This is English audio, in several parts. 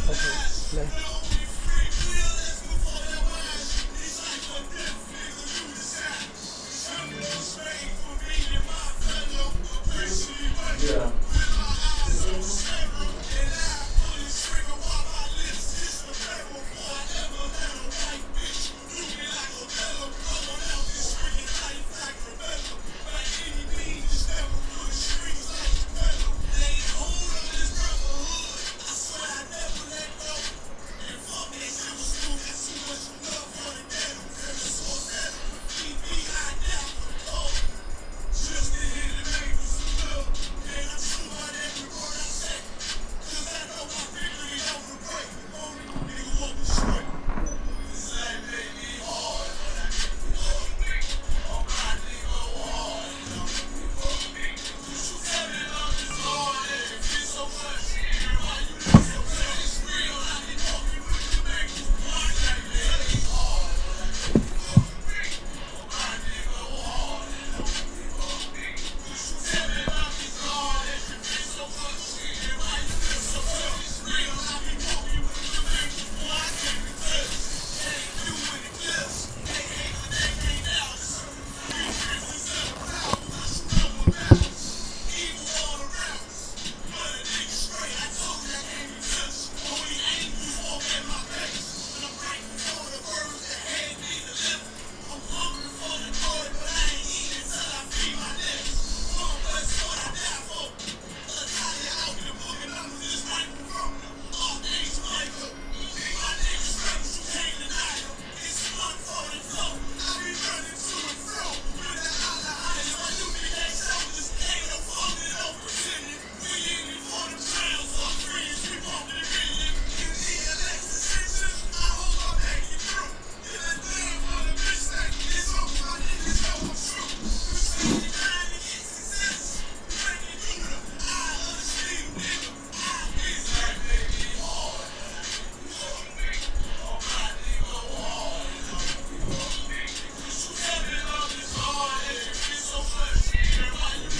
Okay, play. Yeah.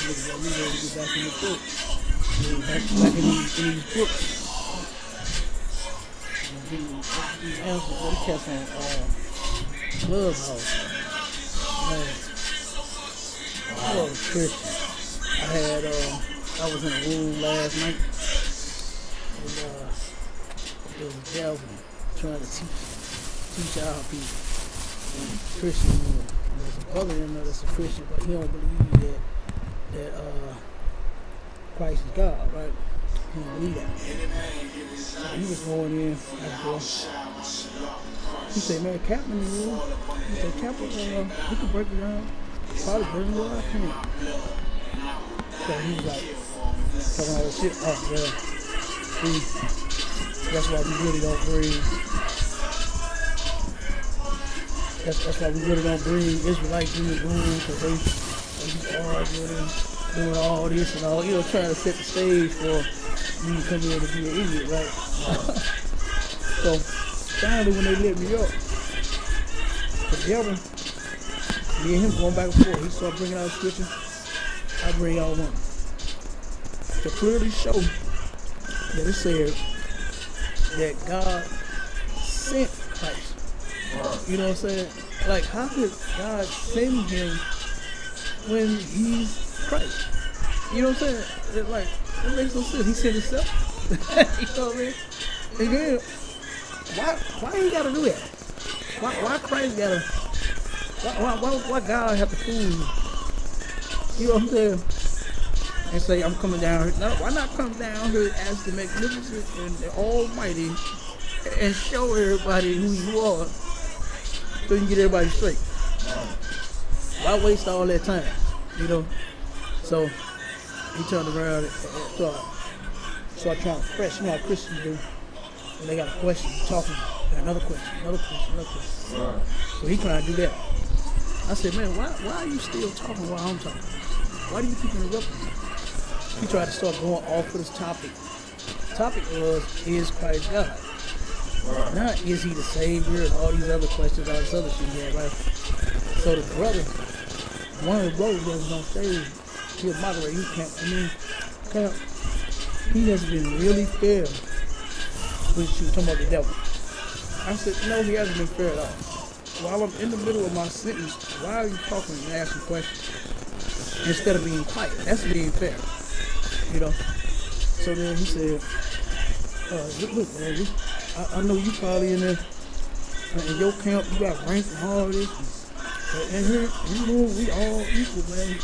Niggas like me ready to get back in the book. Back in these books. These answers, what he kept on Clubhouse. Man, I was a Christian. I was in a room last night, and there was a devil trying to teach our people. And Christian, there's a brother in there that's a Christian, but he don't believe that Christ is God, right? He don't believe that. So he was going in, he said, man, Captain, he said, Captain, we can break it down. Probably better than what I can. So he was like, talking all this shit. Oh, yeah. See, that's why we really don't bring, that's why we really don't bring Israelites in the room, because they arguing, doing all this and all, trying to set the stage for me to come here to be an idiot, right? So, finally, when they let me up, the devil, me and him going back and forth, he started bringing out a scripture, I bring out one. To clearly show that it said that God sent Christ. You know what I'm saying? Like, how could God send him when he's Christ? You know what I'm saying? It's like, it makes no sense. He sent himself. You know what I mean? And then, why he gotta do that? Why Christ gotta, why God have to fool you? You know what I'm saying? And say, I'm coming down here. No, why not come down here as the magnificent and the almighty and show everybody who you are so you can get everybody straight? Why waste all that time? You know? So he turned around and started trying to press. You know how Christians do. When they got a question, talking, another question. Right. So he trying to do that. I said, man, why are you still talking while I'm talking? Why do you keep interrupting me? He tried to start going off with his topic. The topic was, is Christ God? Right. Not, is he the Savior, and all these other questions, all this other shit he had, right? So the brother, one of the brothers that was on stage, he was moderating, he has been really fair when she was talking about the devil. I said, no, he hasn't been fair at all. While I'm in the middle of my sentence, why are you talking and asking questions instead of being quiet? That's being fair, you know. So then he said, look, man, I know you probably in there, in your camp, you got rank and all this. And here, you know, we all equal, man.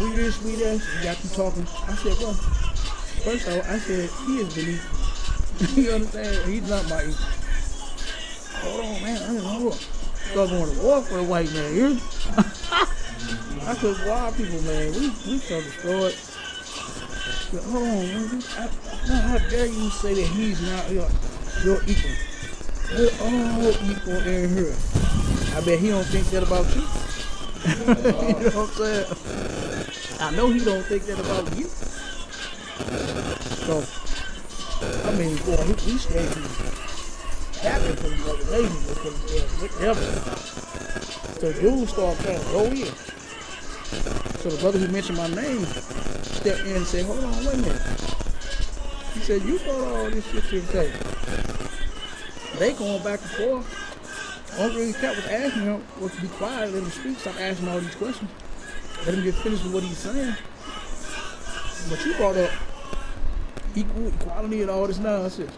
We this, we that. We got you talking. I said, well, first of all, I said, he is beneath me. You understand? He's not my equal. Hold on, man. I didn't know. Start going to war for the white man. You know? I said, why people, man? We so destroyed. Said, hold on, man. How dare you say that he's not your equal? We're all equal in here. I bet he don't think that about you. You know what I'm saying? I know he don't think that about you. So, I mean, boy, he straight to happy for the other ladies because whatever. So dude started trying to roll in. So the brother who mentioned my name stepped in and said, hold on, wait a minute. He said, you brought all this shit to the table. They going back and forth. All he kept was asking him was to be quiet, let him speak, stop asking all these questions. Let him get finished with what he's saying. But you brought up equality and all this nonsense.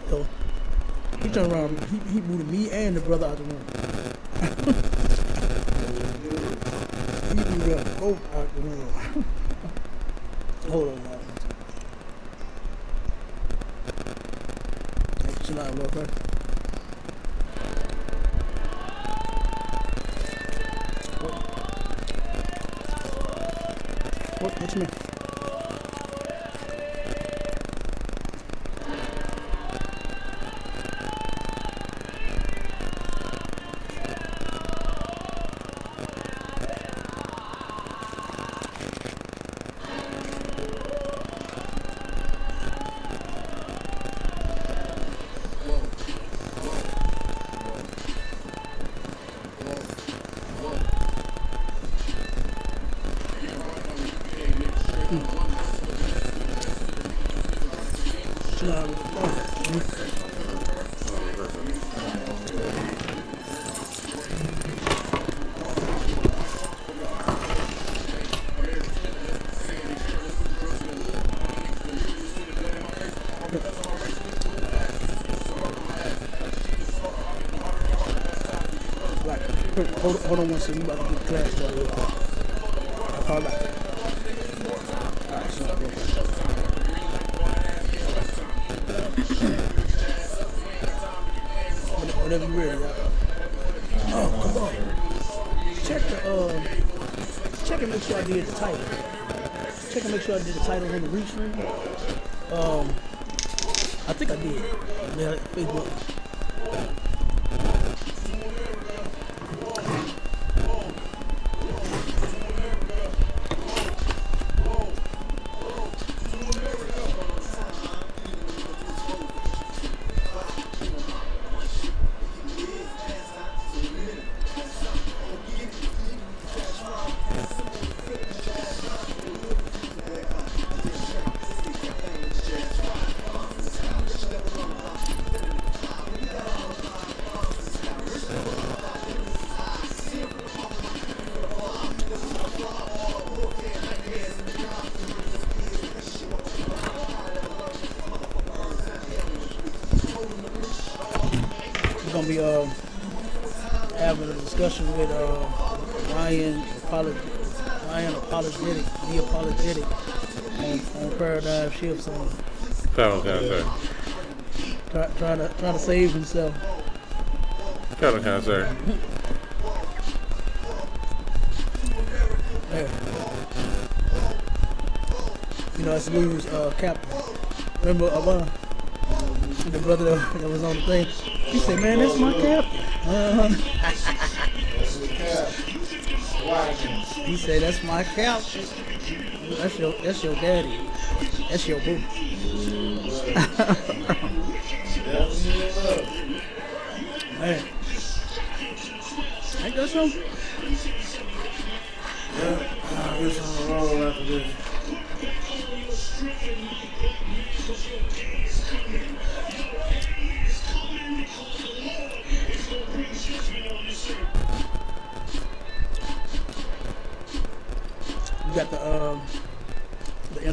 So he turned around, he booted me and the brother out the room. He booted us both out the room. Hold on, man. Chill out, bro, okay? What you mean? Hold on one second, you about to get class started real quick. I'll call back. Alright, so real quick. Whenever you're ready, y'all. Oh, come on. Check and make sure I did the title. Check and make sure I did the title on the restream. I think I did. Yeah, Facebook. Be having a discussion with Ryan apologetic, be apologetic on paradigm shifts on trying to save himself. Kind of, sir. Yeah. You know, that's Lou's captain. Remember the brother that was on the thing? He said, man, that's my captain. He said, that's my captain. That's your daddy. That's your boo. Man. Ain't that something? Yeah, I guess on the roll after this.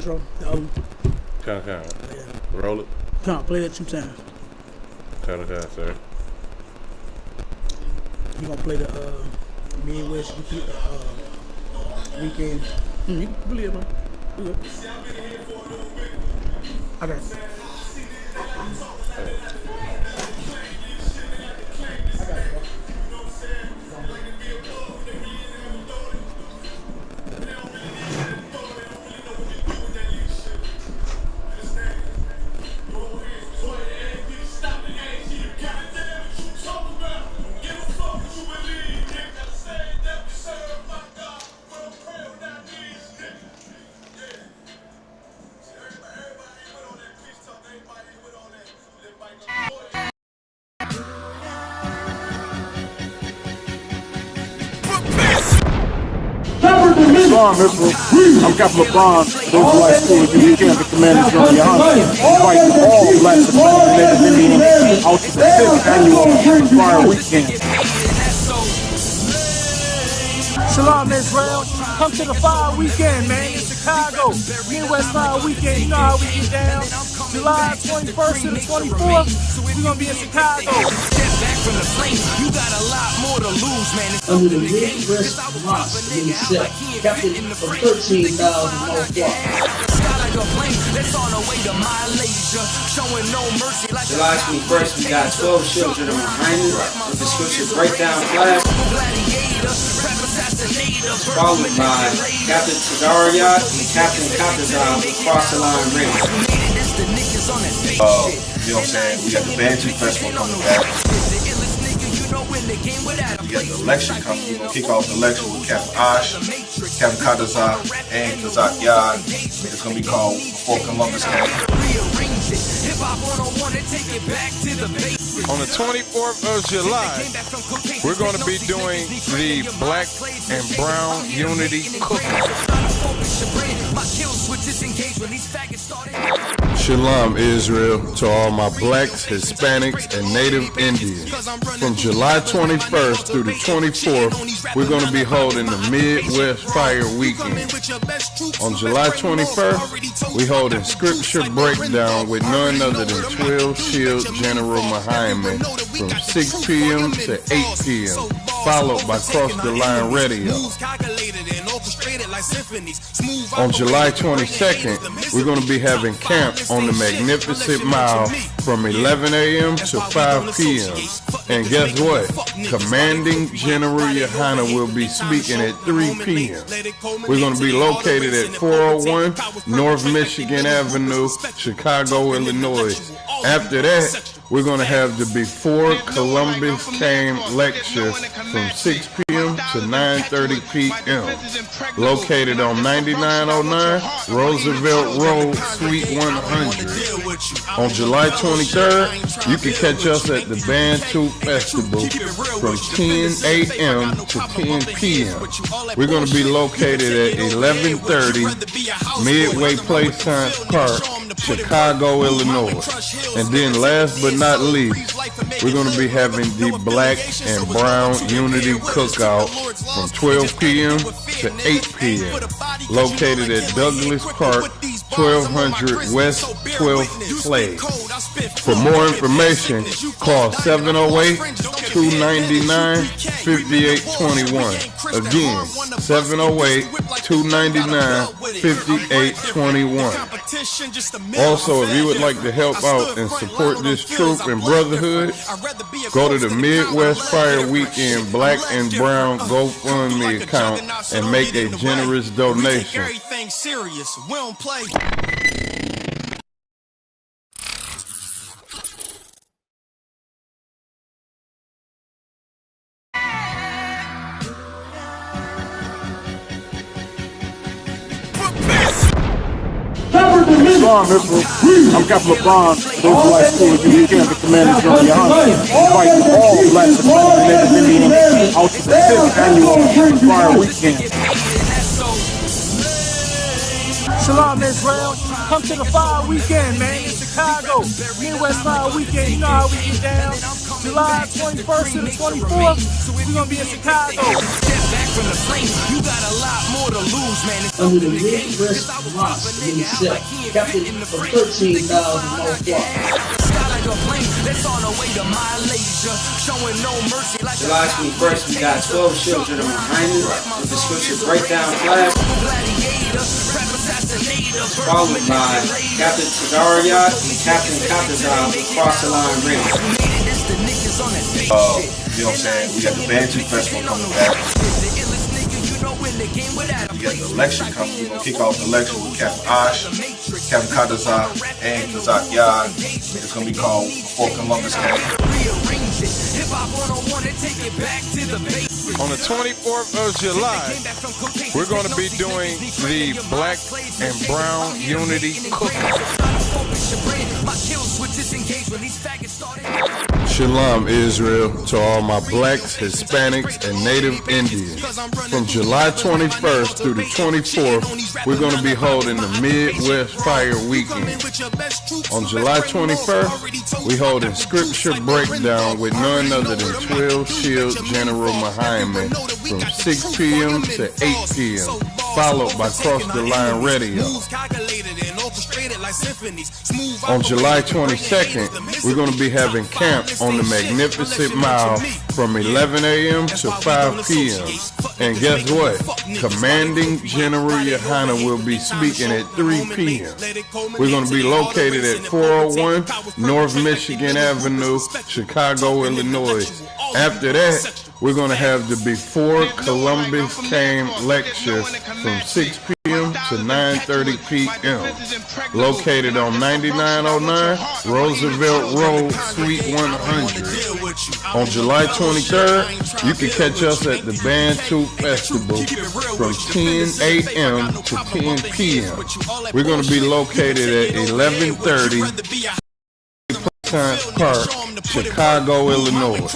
intro. The album. Count. Yeah. Roll it. Count. Play that 2 times. Count, sir. You gonna play the Midwest weekend. You can believe it, man. You good. I got it. I'm Captain LeBron. Those who like school, if you weekend, the commanders on your hunt. Inviting all black Hispanic Indians out to the 5th annual Fire Weekend. Shalom Israel, come to the Fire Weekend, man, in Chicago. Midwest Fire Weekend, you know how we get down. July 21st to the 24th, we're gonna be in Chicago. Under the Midwest Mosque in itself, captain of 13,000 North Block. July 21st, we got 12 children of Muhammad with the scripture breakdown class, followed by Captain Tagariyat and Captain Katazan with Cross the Line Radio. You know what I'm saying? We got the Bantu Festival coming back. We got the election coming. We're going to kick off the election with Captain Ash, Captain Katazan, and Kazak Yad. It's going to be called Before Columbus Came. On the 24th of July, we're going to be doing the Black and Brown Unity Cookout. Shalom Israel to all my blacks, Hispanics, and Native Indians. From July 21st through the 24th, we're going to be holding the Midwest Fire Weekend. On July 21st, we hold a scripture breakdown with none other than 12 Shield General Muhammad from 6 p.m. to 8 p.m., followed by Cross the Line Radio. On July 22nd, we're going to be having camp on the Magnificent Mile from 11 a.m. to 5 p.m. And guess what? Commanding General Yohana will be speaking at 3 p.m. We're going to be located at 401 North Michigan Avenue, Chicago, Illinois. After that, we're going to have the Before Columbus Came lecture from 6 p.m. to 9:30 p.m. Located on 9909 Roosevelt Road, Suite 100. On July 23rd, you can catch us at the Bantu Festival from 10 a.m. to 10 p.m. We're going to be located at 1130 Midway Place Science Park, Chicago, Illinois. And then last but not least, we're going to be having the Black and Brown Unity Cookout from 12 p.m. to 8 p.m. located at Douglas Park, 1200 West 12th Place. For more information, call 708-299-5821. Again, 708-299-5821. Also, if you would like to help out and support this troop and Brotherhood, go to the Midwest Fire Weekend Black and Brown GoFundMe account and make a generous donation. I'm Captain LeBron. Those who like school, if you weekend, the commanders on your hunt. Inviting all black Hispanic Indians out to the 5th annual Fire Weekend. Shalom Israel, come to the Fire Weekend, man, in Chicago. Midwest Fire Weekend, you know how we get down. July 21st to the 24th, we're gonna be in Chicago. from the flames. You got a lot more to lose, man. It's Under the Midwest Rocks in himself, captain of 13,000 North that's on the way to Malaysia, showing no mercy like July 21st, we got 12 children of Muhammad with the scripture breakdown class, followed by Captain Tagaria and Captain Katazal with Cross the Line Radio. You know what I'm saying? We got the Bantu Festival coming back. We got the election coming. We're going to kick off the election with Captain Ash, Captain Katazal, and Kazak Yad. It's going to be called Before Columbus Came. On the 24th of July, we're going to be doing the Black and Brown Unity Cookout. Shalom, Israel, to all my blacks, Hispanics, and Native Indians. From July 21st through the 24th, we're going to be holding the Midwest Fire Weekend. On July 21st, we hold a scripture breakdown with none other than 12 Shield General Muhammad from 6 p.m. to 8 p.m., followed by Cross the Line Radio. On July 22nd, we're going to be having camp on the Magnificent Mile from 11 a.m. to 5 p.m. And guess what? Commanding General Yohana will be speaking at 3 p.m. We're going to be located at 401 North Michigan Avenue, Chicago, Illinois. After that, we're going to have the Before Columbus Came lecture from 6 p.m. to 9:30 p.m. located on 9909 Roosevelt Road, Suite 100. On July 23rd, you can catch us at the Bantu Festival from 10 a.m. to 10 p.m. We're going to be located at 1130 Park, Chicago, Illinois.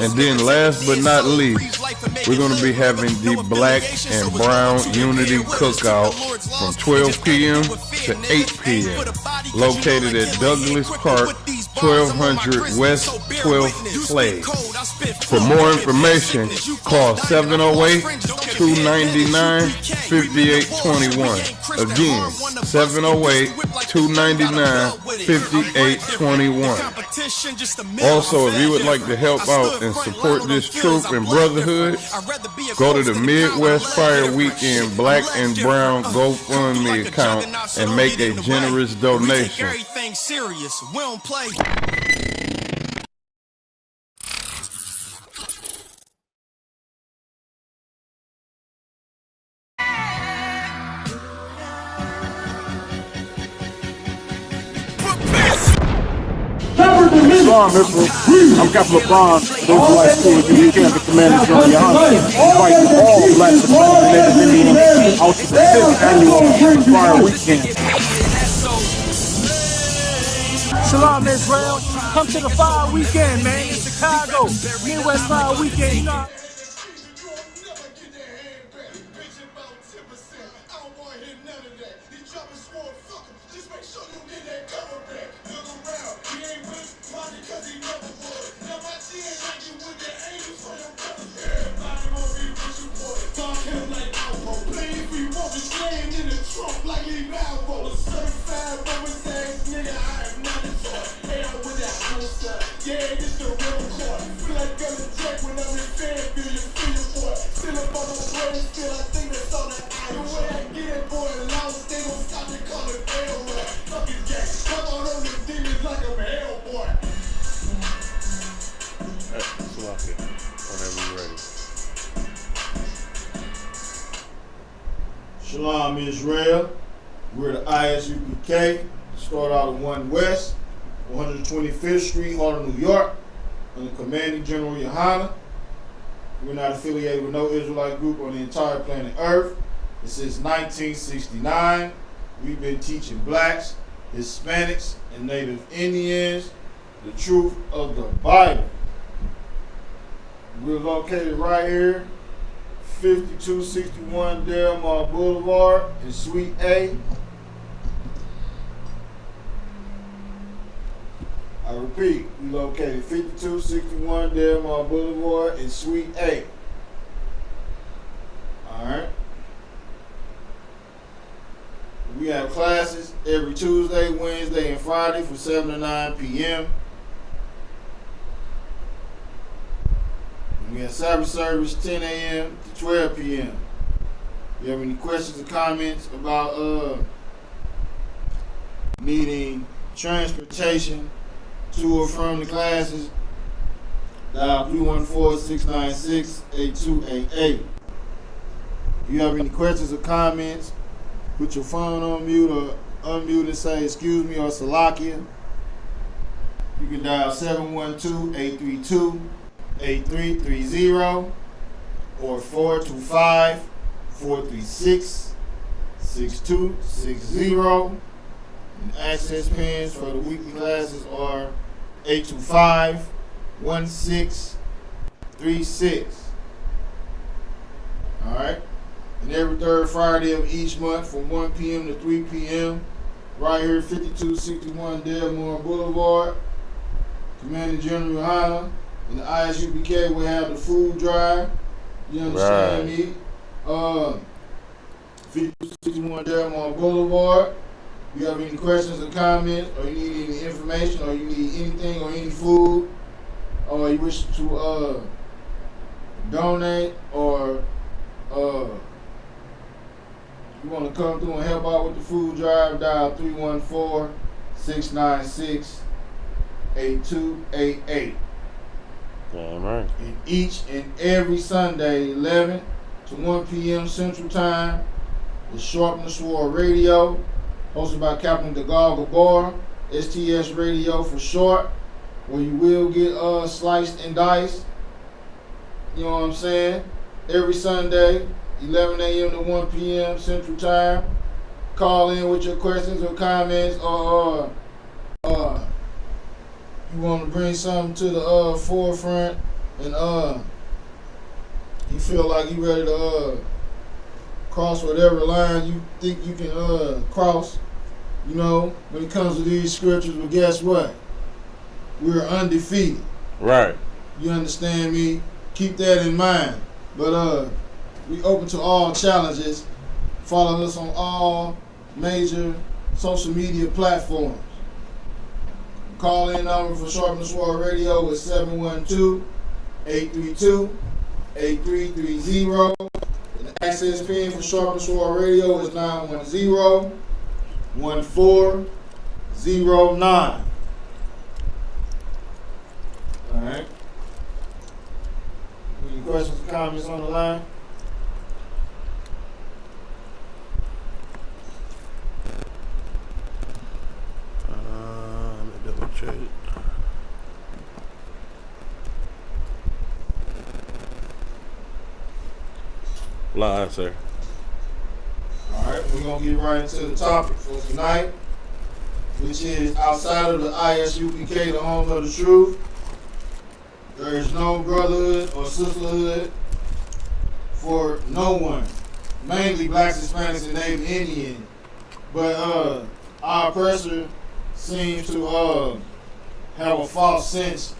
And then last but not least, we're going to be having the Black and Brown Unity Cookout from 12 p.m. to 8 p.m. located at Douglas Park, 1200 West 12th Place. For more information, call 708-299-5821. Again, 708-299-5821. Also, if you would like to help out and support this troop and brotherhood, go to the Midwest Fire Weekend Black and Brown GoFundMe account and make a generous donation. Islam, Israel. I'm Captain LeBron. Those who like school, you can't be Commander General Yohana. Inviting all blacks, Hispanics, and Native Indians out to the 5th annual Fire Weekend. Shalom, Israel. Come to the Fire Weekend, man, in Chicago. Midwest Fire Weekend. You know. Shalom, Israel. We're the ISUPK. Start out of 1 West, 125th Street, Harlem, New York, under Commanding General Yohana. We're not affiliated with no Israelite group on the entire planet Earth. And since 1969, we've been teaching blacks, Hispanics, and Native Indians the truth of the Bible. We're located right here, 5261 Delmar Boulevard in Suite A. I repeat, we located 5261 Delmar Boulevard in Suite A. every Tuesday, Wednesday, and Friday from 7 to 9 p.m. We have Sabbath service 10 a.m. to 12 p.m. If you have any questions or comments about needing transportation to or from the classes, dial 314-696-8288. If you have any questions or comments, put your phone on mute or unmute and say excuse me or Salakia. You can dial 712-832-8330 or 425-436-6260. And access pins for the weekly classes are 825-1636. Alright? And every third Friday of each month from 1 p.m. to 3 p.m. right here 5261 Delmore Boulevard, Commander General Yohana and the ISUPK will have the food drive. You understand me? 5261 Delmore Boulevard. If you have any questions or comments, or you need any information, or you need anything or any food, or you wish to donate, or you want to come through and help out with the food drive, dial 314-696-8288. Damn right. And each and every Sunday, 11 to 1 p.m. Central Time, the Sharpen the Sword Radio, hosted by Captain Degal Gabar, STS Radio for short, where you will get sliced and diced. You know what I'm saying? Every Sunday, 11 a.m. to 1 p.m. Central Time. Call in with your questions or comments, or you want to bring something to the forefront, and you feel like you ready to cross whatever line you think you can cross. You know, when it comes to these scriptures, but guess what? We're undefeated. Right. You understand me? Keep that in mind. But we open to all challenges. Follow us on all major social media platforms. Call in number for Sharpen the Sword Radio is 712-832-8330. And the access pin for Sharpen the Sword Radio is 910-1409. Alright. Any questions or comments on the line? Let me double check. Live, sir. Alright, we're going to get right into the topic for tonight, which is outside of the ISUPK, the home of the truth. There is no brotherhood or sisterhood for no one, mainly blacks, Hispanics, and Native Indian. But our oppressor seems to have a false sense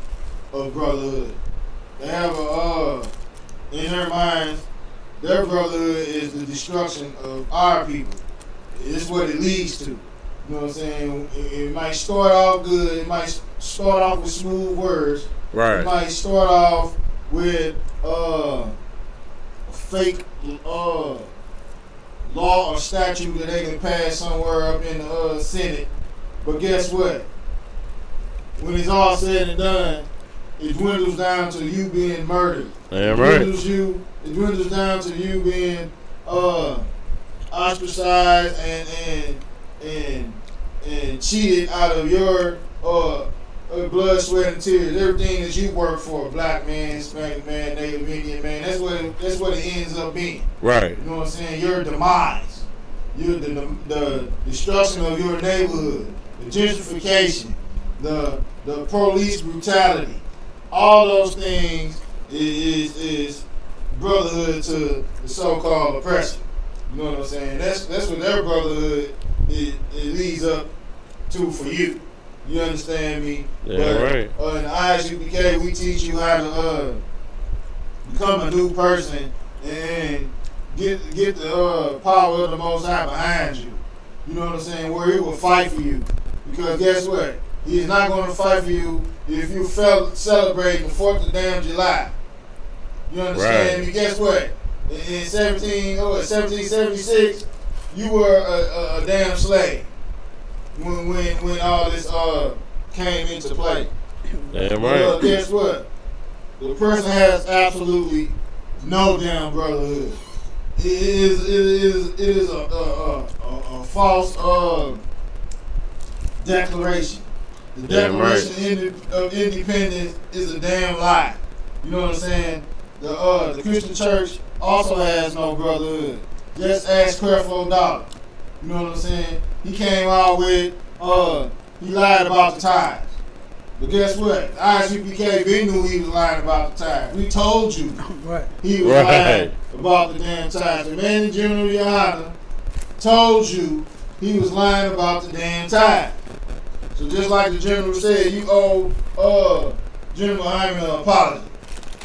of brotherhood. They have in their minds, their brotherhood is the destruction of our people. It's what it leads to. You know what I'm saying? It might start off good. It might start off with smooth words. Right. It might start off with a fake law or statute that they can pass somewhere up in the Senate. But guess what? When it's all said and done, it dwindles down to you being murdered. Damn right. It dwindles down to you being ostracized and cheated out of your blood, sweat, and tears. Everything that you work for, black man, Hispanic man, Native Indian man, that's what it ends up being. Right. You know what I'm saying? Your demise. The destruction of your neighborhood, the gentrification, the police brutality. All those things is brotherhood to the so-called oppressor. You know what I'm saying? That's what their brotherhood it leads up to for you. You understand me? Yeah, but, right. In the ISUPK, we teach you how to become a new person and get the power of the Most High behind you. You know what I'm saying? Where he will fight for you. Because guess what? He is not going to fight for you if you celebrating the 4th of damn July. You understand? Right. I mean, guess what? In 1776, you were a damn slave when all this came into play. Damn Well, right. guess what? The person has absolutely no damn brotherhood. It is a false declaration. The Damn right. Declaration of Independence is a damn lie. You know what I'm saying? The Christian church also has no brotherhood. Just ask Creflo Dollar. You know what I'm saying? He came out with he lied about the tithes. But guess what? ISUPK been knew he was lying about the tithes. We told you he was lying about the damn tithes. The man in General Yohana told you he was lying about the damn tithes. So just like the general said, you owe General Hyman an apology.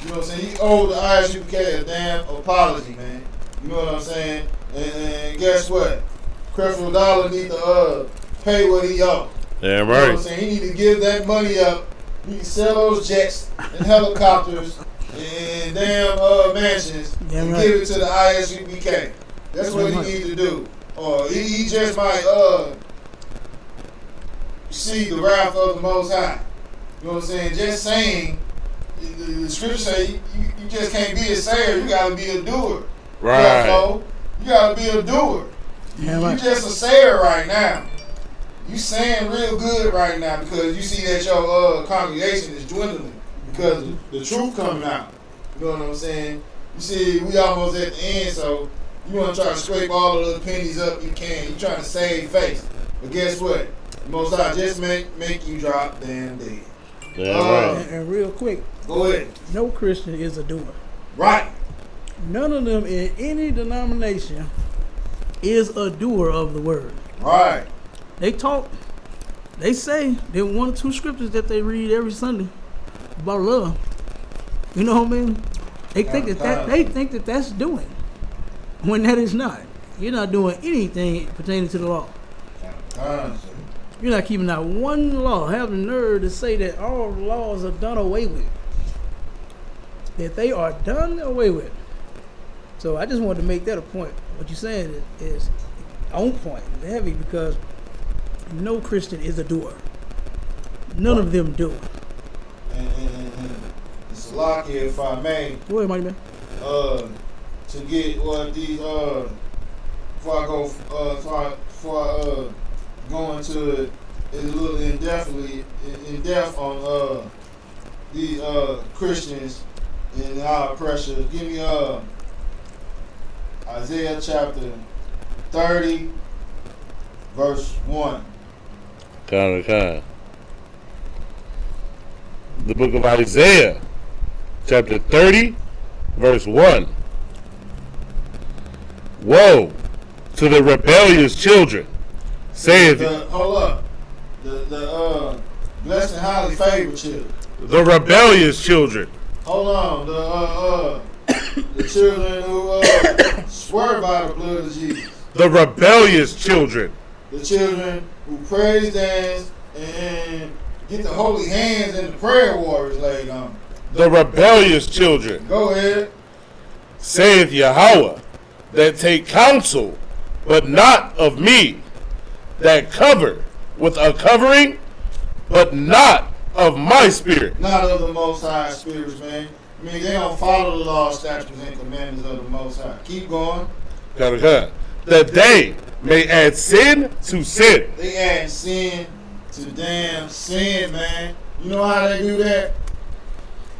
You know what I'm saying? You owe the ISUPK a damn apology, man. You know what I'm saying? And guess what? Creflo Dollar need to pay what he owes. Damn You know what I'm right. saying? He need to give that money up. He can sell those jets and helicopters and damn mansions and give it to the ISUPK. That's what he need to do. Or he just might see the wrath of the Most High. You know what I'm saying? Just saying, the scripture say you just can't be a sayer. You got to be a doer. Right. You got to be a doer. You just a sayer right now. You saying real good right now because you see that your congregation is dwindling because the truth coming out. You know what I'm saying? You see, we almost at the end, so you want to try to scrape all the little pennies up you can. You trying to save face. But guess what? Most I just make you drop damn dead. And real quick, go ahead. No Christian is a doer. Right. None of them in any denomination is a doer of the word. Right. They talk, they say there are 1 or 2 scriptures that they read every Sunday about love. You know what I mean? They think that that's doing, when that is not. You're not doing anything pertaining to the law. You're not keeping out one law. Have the nerve to say that all laws are done away with. That they are done away with. So I just wanted to make that a point. What you're saying is on point, heavy, because no Christian is a doer. None of them do. And Salaki, if I may. Go ahead, Mike, man. To get what these before I go go into it a little in depth on these Christians and our pressure. Give me Isaiah chapter 30, verse 1. The book of Isaiah, chapter 30, verse 1. Woe to the rebellious children, saith hold up. The blessed and highly favored children. the rebellious children. Hold on. The children who swear by the blood of Jesus. The rebellious children. The children who praise, dance, and get the holy hands and the prayer warriors laid on. The rebellious children. Go ahead. Saith Yahweh, that take counsel, but not of me, that cover with a covering, but not of my spirit. Not of the Most High spirits, man. I mean, they don't follow the law, statutes, and commandments of the Most High. Keep going. That they may add sin to sin. They add sin to damn sin, man. You know how they do that?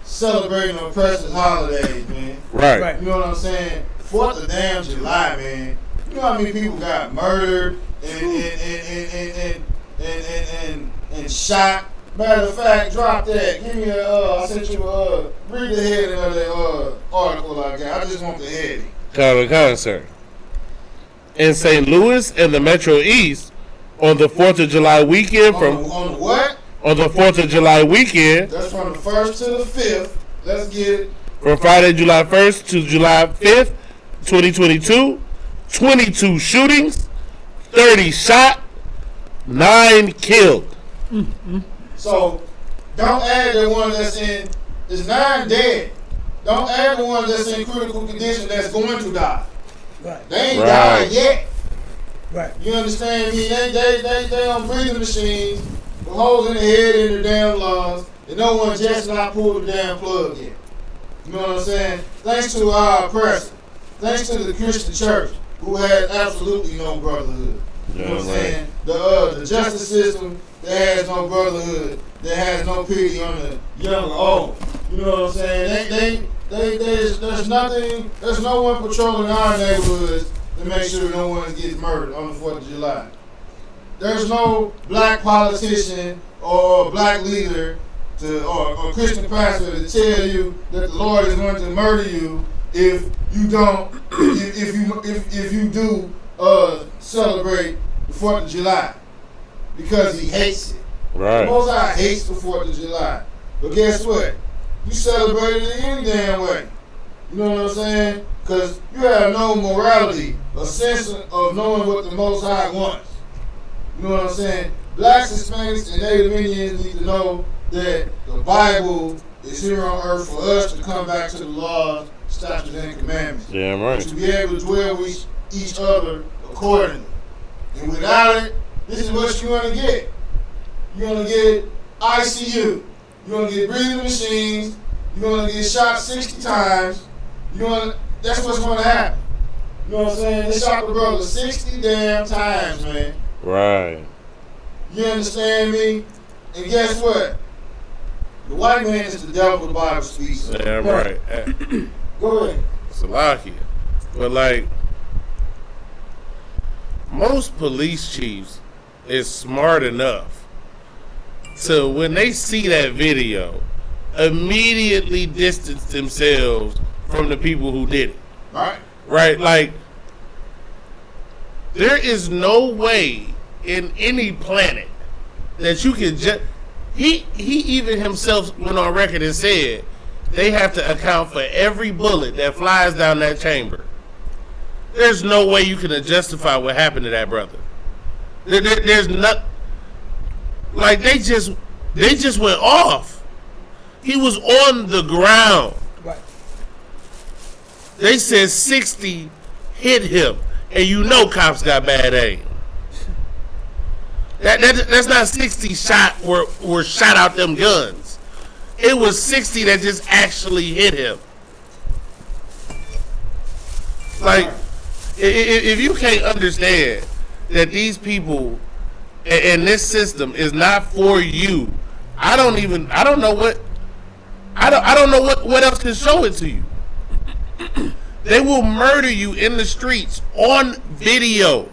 Celebrating on precious holidays, man. Right. You know what I'm saying? 4th of damn July, man. You know how many people got murdered and shot? Matter of fact, drop that. Give me I sent you read the heading of that article I got. I just want the heading. Sir. In St. Louis and the Metro East, on the 4th of July weekend on the what? On the 4th of July weekend. That's from the 1st to the 5th. Let's get it. From Friday, July 1st to July 5th, 2022, 22 shootings, 30 shot, 9 killed. So don't add the one that's in. There's 9 dead. Don't add the one that's in critical condition that's going to die. Right. They ain't died yet. Right. You understand me? They on breathing machines with holes in the head and their damn lungs, and no one just not pulled the damn plug yet. You know what I'm saying? Thanks to our oppressor. Thanks to the Christian church, who had absolutely no brotherhood. You know what I'm saying? The justice system that has no brotherhood, that has no pity on the young or old. You know what I'm saying? There's nothing, there's no one patrolling our neighborhoods to make sure no one gets murdered on the 4th of July. There's no black politician or black leader or Christian pastor to tell you that the Lord is going to murder you if you don't, if you do celebrate the 4th of July, because he hates it. Right. The Most High hates the 4th of July. But guess what? You celebrate it any damn way. You know what I'm saying? Because you have no morality, a sense of knowing what the Most High wants. You know what I'm saying? Blacks, Hispanics, and Native Indians need to know that the Bible is here on earth for us to come back to the laws, statutes, and commandments. Yeah, right. To be able to dwell with each other accordingly. And without it, this is what you're going to get. You're going to get ICU. You're going to get breathing machines. You're going to get shot 60 times. That's what's going to happen. You know what I'm saying? They shot the brother 60 damn times, man. Right. You understand me? And guess what? The white man is the devil the Bible speaks of. Yeah, right. Go ahead. It's a lot here. But like, most police chiefs is smart enough to, when they see that video, immediately distance themselves from the people who did it. Right. Right? Like, there is no way in any planet that you can just... He even himself went on record and said they have to account for every bullet that flies down that chamber. There's no way you can justify what happened to that brother. There's not... Like, they just went off. He was on the ground. Right. They said 60 hit him, and you know cops got bad aim. That's not 60 were shot out them guns. It was 60 that just actually hit him. Like, if you can't understand that these people and this system is not for you, I don't know what else can show it to you. They will murder you in the streets on video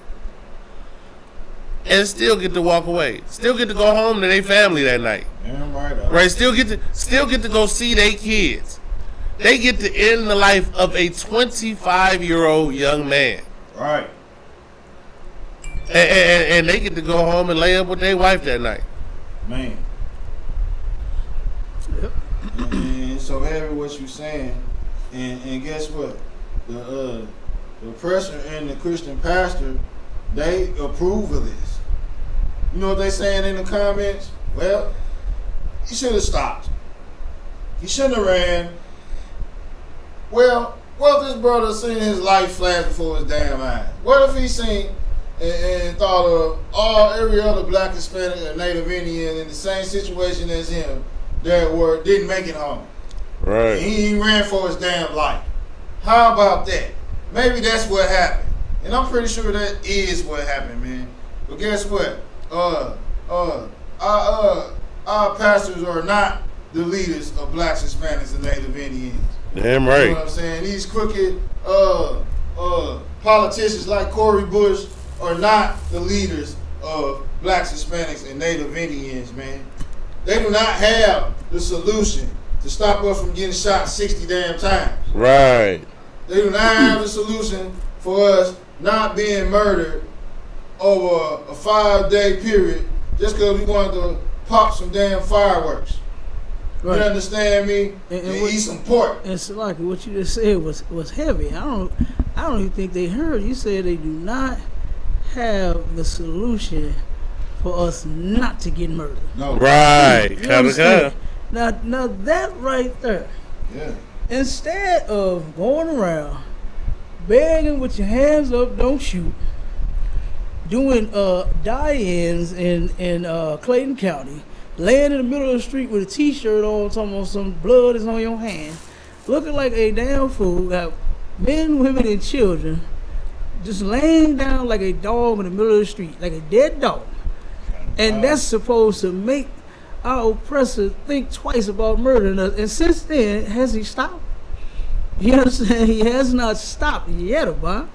and still get to walk away. Still get to go home to their family that night. Damn right. Right? Still get to go see their kids. They get to end the life of a 25-year-old young man. Right. And they get to go home and lay up with their wife that night. Man. Yep. And so heavy what you saying, and guess what? The oppressor and the Christian pastor, they approve of this. You know what they saying in the comments? Well, he should have stopped. He shouldn't have ran. Well, what if this brother seen his life flash before his damn eyes? What if he seen and thought of every other black, Hispanic, and Native Indian in the same situation as him that didn't make it home? Right. And he ran for his damn life. How about that? Maybe that's what happened. And I'm pretty sure that is what happened, man. But guess what? Our pastors are not the leaders of blacks, Hispanics, and Native Indians. Damn right. You know what I'm saying? These crooked politicians like Cory Bush are not the leaders of blacks, Hispanics, and Native Indians, man. They do not have the solution to stop us from getting shot 60 damn times. Right. They do not have the solution for us not being murdered over a 5-day period just because we wanted to pop some damn fireworks. Right. You understand me? And eat some pork. And so, like what you just said was heavy. I don't even think they heard you said they do not have the solution for us not to get murdered. No. Right. You understand? Now that right there. Yeah. Instead of going around begging with your hands up, don't shoot, doing die-ins in Clayton County, laying in the middle of the street with a t-shirt on, talking about some blood is on your hand, looking like a damn fool, got men, women, and children just laying down like a dog in the middle of the street, like a dead dog. And that's supposed to make our oppressor think twice about murdering us. And since then, has he stopped? You understand? He has not stopped yet, about.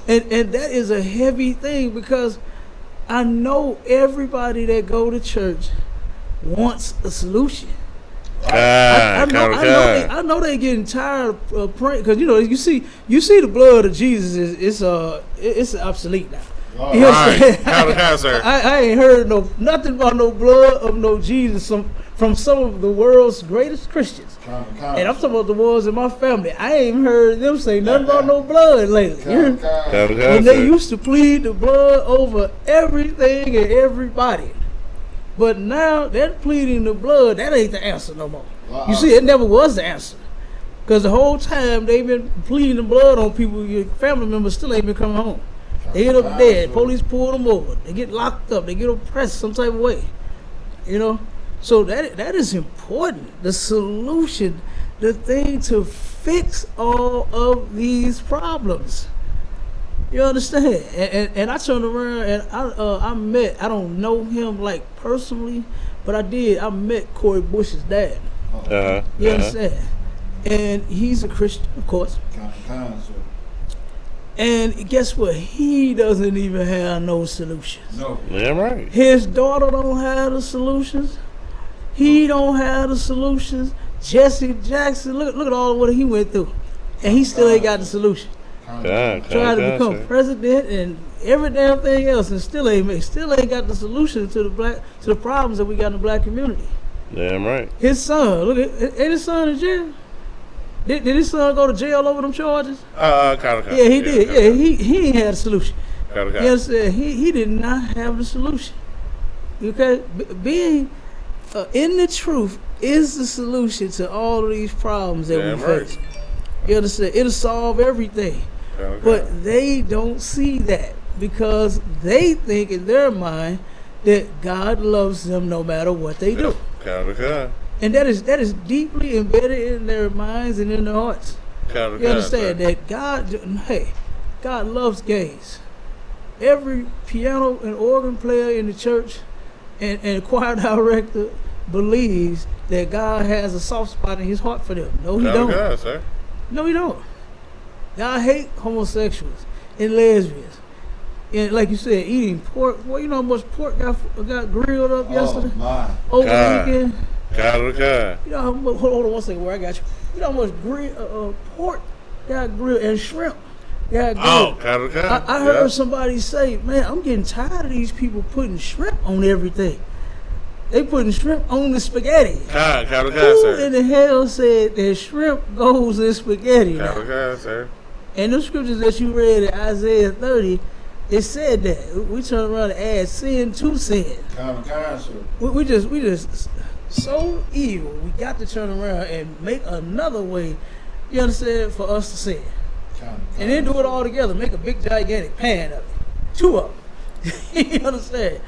And that is a heavy thing, because I know everybody that go to church wants a solution. I know they getting tired of praying, because you see the blood of Jesus it's obsolete now. You know I ain't heard nothing about no blood of no Jesus from some of the world's greatest Christians. And I'm talking about the ones in my family. I ain't heard them say nothing about no blood lately. When they used to plead the blood over everything and everybody. But now they're pleading the blood. That ain't the answer no more. You see, it never was the answer. Because the whole time they've been pleading the blood on people, your family members still ain't been coming home. They end up dead. Police pull them over. They get locked up. They get oppressed some type of way. So that is important. The solution, the thing to fix all of these problems. You understand? And I turned around and I met, I don't know him like personally, but I met Cori Bush's dad. You understand? And he's a Christian, of course. And guess what? He doesn't even have no solutions. No. Yeah, right. His daughter don't have the solutions. He don't have the solutions. Jesse Jackson, look at all what he went through. And he still ain't got the solution. Tried to become president and every damn thing else, and still ain't got the solution to the problems that we got in the black community. Damn right. His son, ain't his son in jail? Did his son go to jail over them charges? Yeah, he did. Yeah, he ain't had a solution. You understand? He did not have the solution. Okay, being in the truth is the solution to all of these problems that we face. You understand? It'll solve everything. But they don't see that, because they think in their mind that God loves them no matter what they do. And that is deeply embedded in their minds and in their hearts. You understand that God loves gays. Every piano and organ player in the church and choir director believes that God has a soft spot in his heart for them. No, he don't. No, he don't. God hate homosexuals and lesbians. And like you said, eating pork. Well, you know how much pork got grilled up yesterday? Over the weekend? You know how much, hold on one second, where I got you. You know how much pork got grilled and shrimp got grilled? I heard somebody say, man, I'm getting tired of these people putting shrimp on everything. They putting shrimp on the spaghetti. Who in the hell said that shrimp goes in spaghetti? And the scriptures that you read in Isaiah 30, it said that. We turn around and add sin to sin. We just so evil. We got to turn around and make another way, you understand, for us to sin. And then do it all together. Make a big gigantic pan of it. 2 of them. You understand?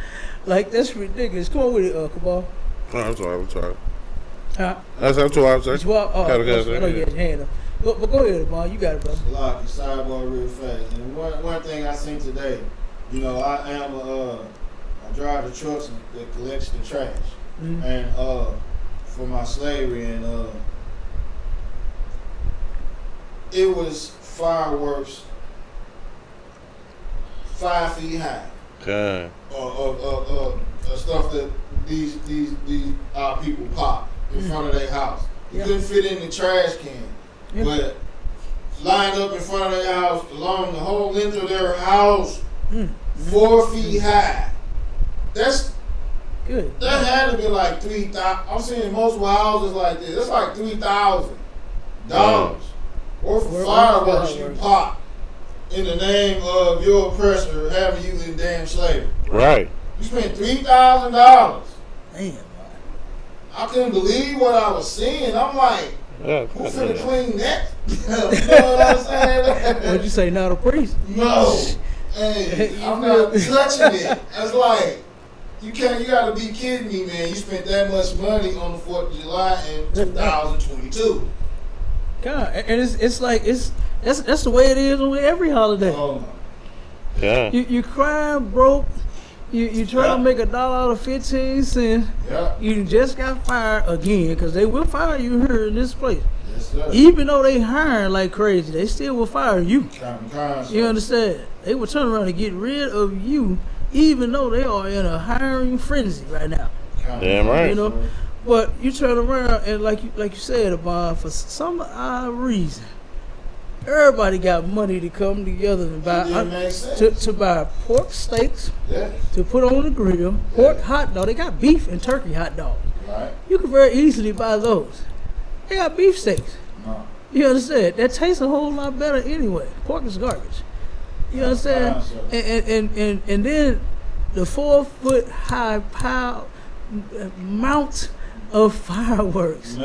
Like, that's ridiculous. Come on with it, Cabal. Oh, I'm sorry. Huh? I'm sorry. I know you had your hand up. But go ahead, Cabal. You got it, brother. Lock, sidebar real fast. And one thing I seen today, I drive the trucks that collects the trash. Mm-hmm. And for my slavery, and it was fireworks 5 feet high. Okay. Stuff that these our people pop in front of their house. You couldn't fit in the trash can, but lined up in front of their house along the whole length of their house, 4 feet high. That's good. That had to be like $3,000. I'm seeing multiple houses like this. That's like $3,000 worth of fireworks you pop in the name of your oppressor having you in damn slavery. Right. You spent $3,000. Damn. I couldn't believe what I was seeing. I'm like, Yeah, who's finna clean that? You know what I'm saying? What'd you say? Not a priest? No. Hey, I'm not touching it. It's like, you gotta be kidding me, man. You spent that much money on the 4th of July in 2022. God, and it's like that's the way it is with every holiday. Oh, Yeah. You crying broke. You try to make $1 out of 15 cents. yeah. You just got fired again because they will fire you here in this place. Yes, sir. Even though they hiring like crazy, they still will fire you. Kind, You understand? They will turn around and get rid of you, even though they are in a hiring frenzy right now. Damn right. You know, but you turn around and like you said, Abon, for some odd reason, everybody got money to come together and buy to buy pork steaks, Yeah. to put on the grill, pork hot dog. They got beef and turkey hot dogs. Right. You can very easily buy those. They got beef steaks. No. You understand? That tastes a whole lot better anyway. Pork is garbage. You understand? And then the 4-foot high mount of fireworks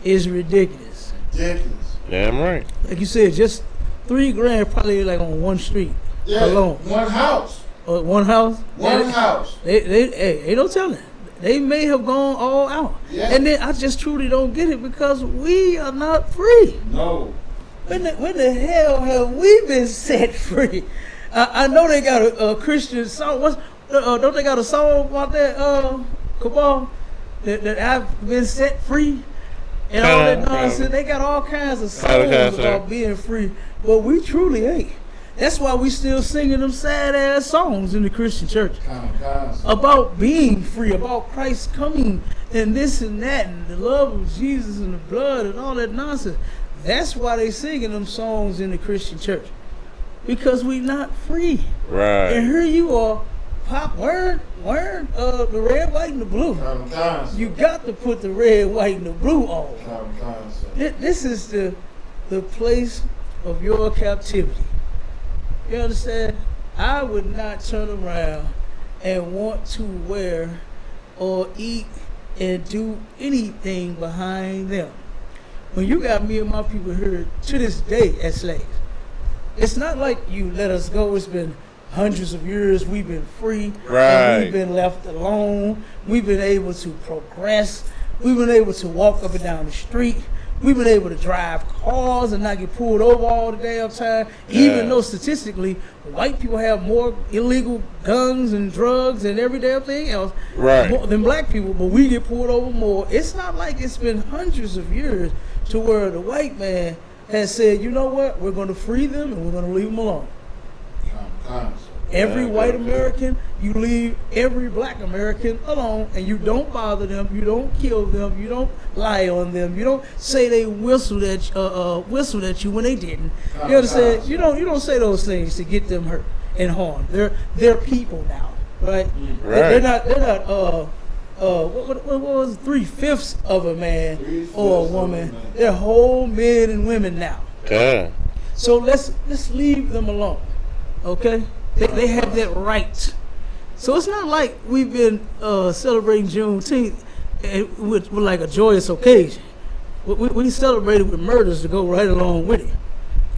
is ridiculous. Damn right. Like you said, just $3,000 probably like on one street alone. One house. One house. One house. Hey, ain't no telling. They may have gone all out. Yeah. And then I just truly don't get it because we are not free. No. When the hell have we been set free? I know they got a Christian song. Don't they got a song about that, Cabal? That I've been set free and all that nonsense. They got all kinds of songs about being free, but we truly ain't. That's why we still singing them sad ass songs in the Christian church about being free, about Christ coming and this and that and the love of Jesus and the blood and all that nonsense. That's why they singing them songs in the Christian church, because we not free. Right. And here you are, pop wearing the red, white, and the blue. You got to put the red, white, and the blue on. This is the place of your captivity. You understand? I would not turn around and want to wear or eat and do anything behind them. When you got me and my people here to this day as slaves, it's not like you let us go. It's been hundreds of years. We've been free. Right. And we've been left alone. We've been able to progress. We've been able to walk up and down the street. We've been able to drive cars and not get pulled over all the damn time. Yeah. Even though statistically, white people have more illegal guns and drugs and every damn thing else than black people, but we get pulled over more. It's not like it's been hundreds of years to where the white man has said, you know what, we're going to free them and we're going to leave them alone. Every white American, you leave every black American alone, and you don't bother them, you don't kill them, you don't lie on them, you don't say they whistled at you when they didn't. You understand? You don't say those things to get them hurt and harmed. They're people now, right? They're not what was 3/5 of a man or a woman? They're whole men and women now. Yeah. So let's leave them alone, okay? They have that right. So it's not like we've been celebrating Juneteenth with like a joyous occasion. We celebrated with murders to go right along with it.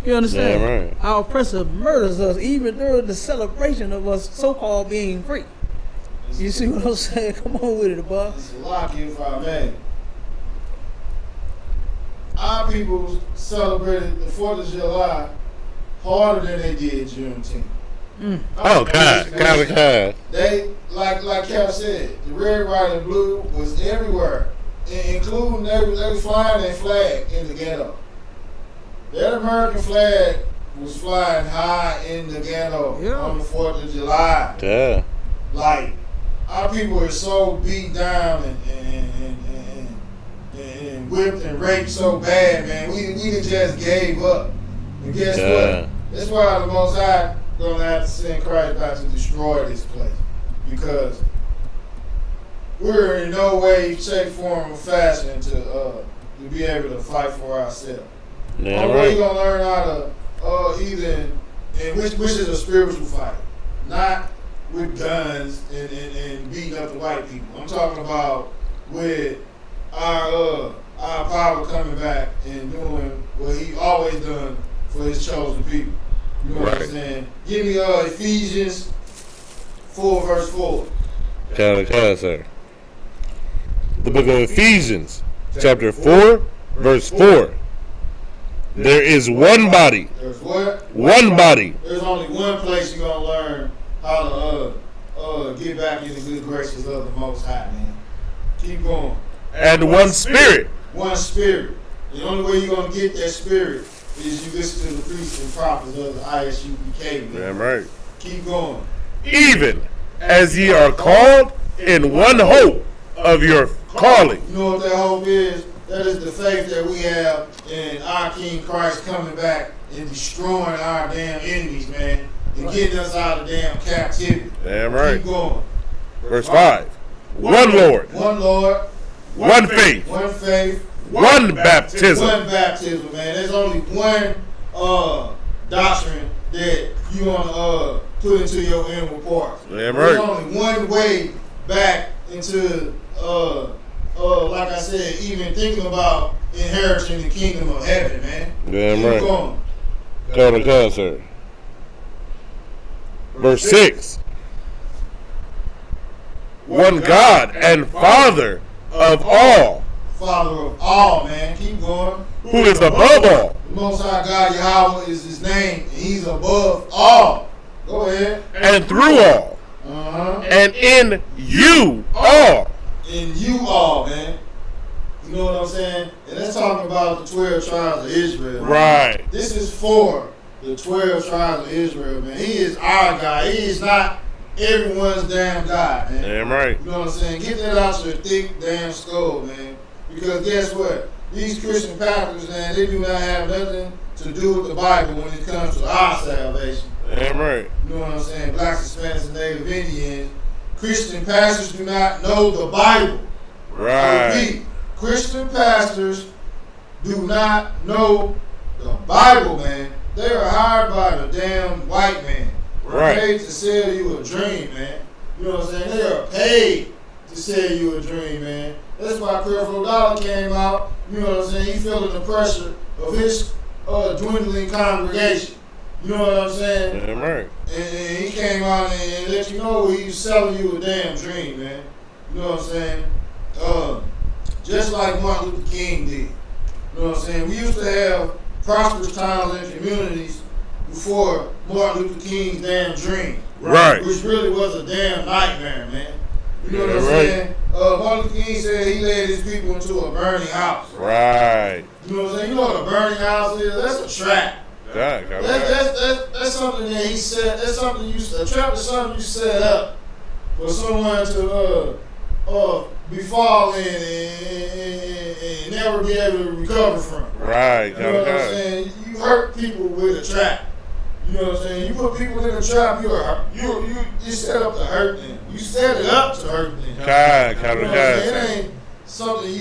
You understand? Yeah, right. Our oppressor murders us even during the celebration of us so-called being free. You see what I'm saying? Come on with it, boy. It's a lock if I may. Our people celebrated the 4th of July harder than they did Juneteenth. Oh God. They like Cal said, the red, white, and blue was everywhere, including they was flying their flag in the ghetto. That American flag was flying high in the ghetto on the 4th of July. Yeah. Like our people are so beat down and whipped and raped so bad, man. We just gave up. And guess what? That's why the Most High gonna have to send Christ back to destroy this place, because we're in no way, shape, form, or fashion to be able to fight for ourselves. Yeah, We're gonna learn how to either And which is a spiritual fight, not with guns and beating up the white people. I'm talking about with our power coming back and doing what he always done for his chosen people. You know what I'm saying? Give me Ephesians 4 verse 4. Sir. The book of Ephesians, chapter 4, verse 4. There is one body. There's what? One body. There's only one place you're gonna learn how to get back in the good graces of the Most High, man. Keep going. And one spirit. One spirit. The only way you're gonna get that spirit is you listen to the priests and prophets of the ISUPK, man. Damn right. Keep going. Even as ye are called in one hope of your calling. You know what that hope is? That is the faith that we have in our King Christ coming back and destroying our damn enemies, man, and getting us out of damn captivity. Damn right. Keep going. Verse 5. One Lord. One Lord. One faith. One faith. One baptism. One baptism, man. There's only one doctrine that you want to put into your inward parts. Damn right. There's only one way back into like I said, even thinking about inheriting the kingdom of heaven, man. Damn Keep right. going. Come, sir. Verse 6. One God and Father of all. Father of all, man. Keep going. Who is above all. The Most High God Yahweh is his name, and he's above all. Go ahead. And through all. And in you all. In you all, man. You know what I'm saying? And that's talking about the 12 tribes of Israel. Right. This is for the 12 tribes of Israel, man. He is our God. He is not everyone's damn God, man. Damn right. You know what I'm saying? Get that out your thick damn skull, man. Because guess what? These Christian pastors, man, they do not have nothing to do with the Bible when it comes to our salvation. Damn right. You know what I'm saying? Blacks, Hispanics, and Native Indians. Christian pastors do not know the Bible. Right. I repeat, Christian pastors do not know the Bible, man. They are hired by the damn white man. Right. Paid to sell you a dream, man. You know what I'm saying? They are paid to sell you a dream, man. That's why Creflo Dollar came out. You know what I'm saying? He feeling the pressure of his dwindling congregation. You know what I'm saying? Damn right. And he came out and let you know he was selling you a damn dream, man. You know what I'm saying? Just like Martin Luther King did. You know what I'm saying? We used to have prosperous towns and communities before Martin Luther King's damn dream. Right. Which really was a damn nightmare, man. You know what I'm right. saying? Martin Luther King said he led his people into a burning house. Right. You know what I'm saying? You know what a burning house is? That's a trap. That's something that he said. That's something a trap is something you set up for someone to be falling and never be able to recover from. Right. You know what I'm saying? You hurt people with a trap. You know what I'm saying? You put people in a trap. You set up to hurt them. You set it up to hurt them. You know what I'm saying? It ain't something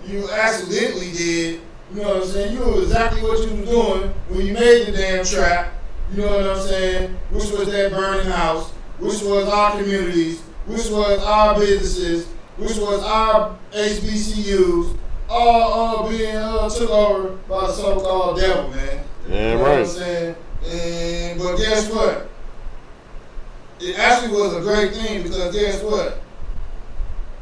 you accidentally did. You know what I'm saying? You knew exactly what you were doing when you made the damn trap. You know what I'm saying? Which was that burning house, which was our communities, which was our businesses, which was our HBCUs, all being took over by the so-called devil, man. Yeah, you know right. what I'm saying? But guess what? It actually was a great thing because guess what?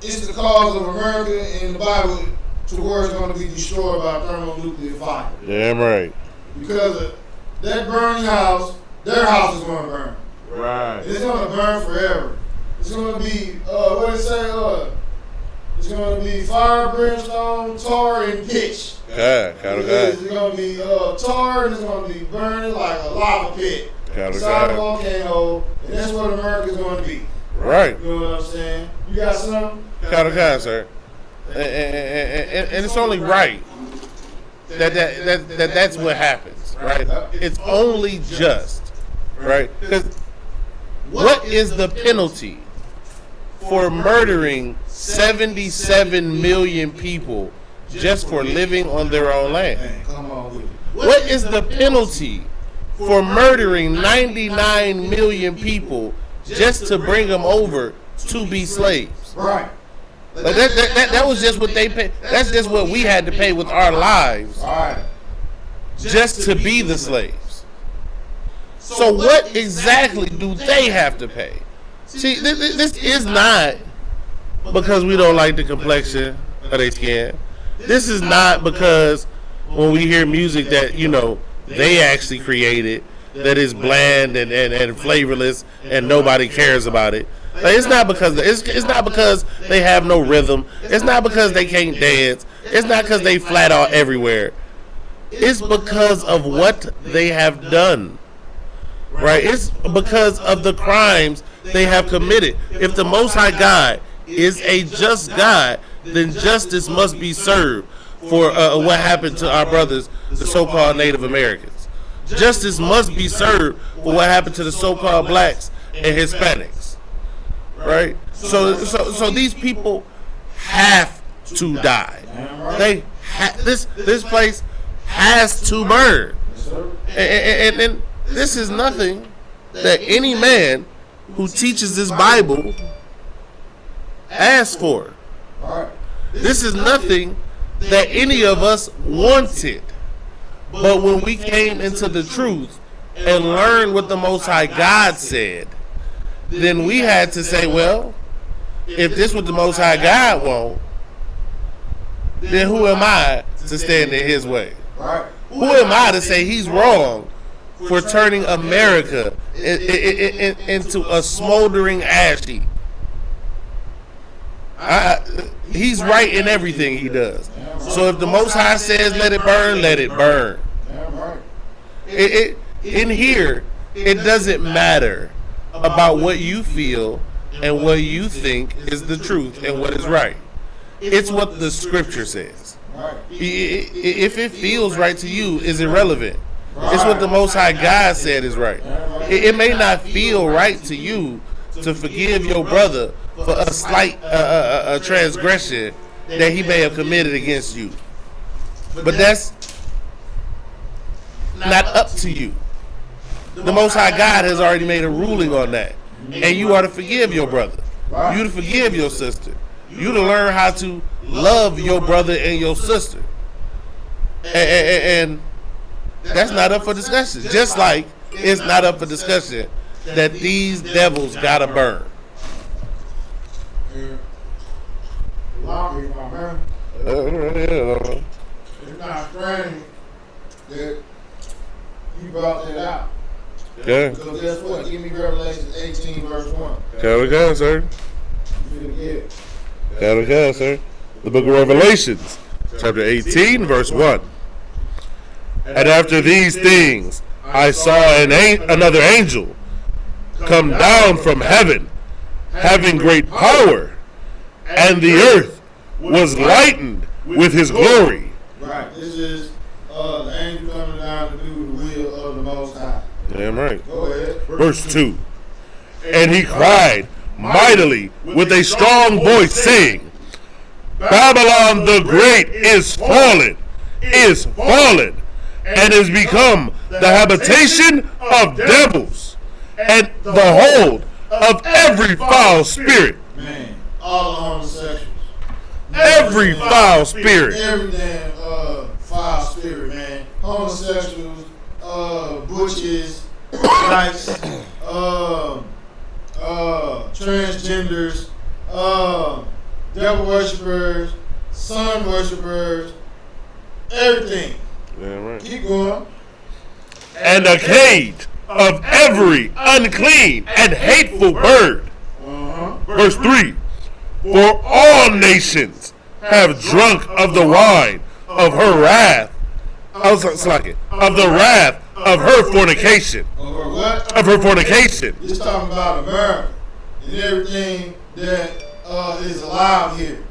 It's the cause of America and the Bible to where it's going to be destroyed by thermonuclear fire. Damn right. Because of that burning house, their house is going to burn. Right. It's going to burn forever. It's going to be, what did it say? It's going to be fire, brimstone, tar, and pitch. It's going to be tar, and it's going to be burning like a lava pit. Inside a volcano, and that's what America's going to be. Right. You know what I'm saying? You got something? Sir. And it's only right that's what happens, right? It's only just, right? Because what is the penalty for murdering 77 million people just for living on their own land? Man, come on with it. What is the penalty for murdering 99 million people just to bring them over to be slaves. Right. Like that was just what they paid. That's just what we had to pay with our lives, Right. just to be the slaves. So what exactly do they have to pay? See, this is not because we don't like the complexion of their skin. This is not because when we hear music that, you know, they actually created, that is bland and flavorless and nobody cares about it. Like, it's not because they have no rhythm. It's not because they can't dance. It's not because they flat out everywhere. It's because of what they have done. Right? It's because of the crimes they have committed. If the Most High God is a just God, then justice must be served for what happened to our brothers, the so-called Native Americans. Justice must be served for what happened to the so-called blacks and Hispanics. Right? So these people have to die. This place has to burn. And this is nothing that any man who teaches this Bible asks for. This is nothing that any of us wanted. But when we came into the truth and learned what the Most High God said, then we had to say, well, if this is what the Most High God wants, then who am I to stand in his way? Who am I to say he's wrong for turning America into a smoldering ash heap? He's right in everything he does. So if the Most High says let it burn, let it burn. In here, it doesn't matter about what you feel and what you think is the truth and what is right. It's what the scripture says. If it feels right to you, is irrelevant. It's what the Most High God said is right. It may not feel right to you to forgive your brother for a slight transgression that he may have committed against you. But that's not up to you. The Most High God has already made a ruling on that. And you are to forgive your brother. You to forgive your sister. You to learn how to love your brother and your sister. And that's not up for discussion. Just like it's not up for discussion that these devils gotta burn. It's not strange that you brought that out. Okay. Because guess what? Give me Revelation 18 verse 1. Here we go, sir. Here we go, sir. The book of Revelations, chapter 18, verse 1. And after these things, I saw another angel come down from heaven, having great power, and the earth was lightened with his glory. Right. This is the angel coming down to do the will of the Most High. Damn right. Go ahead. Verse 2. And he cried mightily with a strong voice, saying, Babylon the Great is fallen, and is become the habitation of devils, and the hold of every foul spirit. Man, all the homosexuals. Every foul spirit. Every damn foul spirit, man. Homosexuals, butches, dykes, transgenders, devil worshippers, sun worshippers, everything. Yeah, right. Keep going. And a cage of every unclean and hateful bird. Verse 3. For all nations have drunk of the wine of her wrath. Of the wrath of her fornication. Over what? Of her fornication. Just talking about America and everything that is allowed here.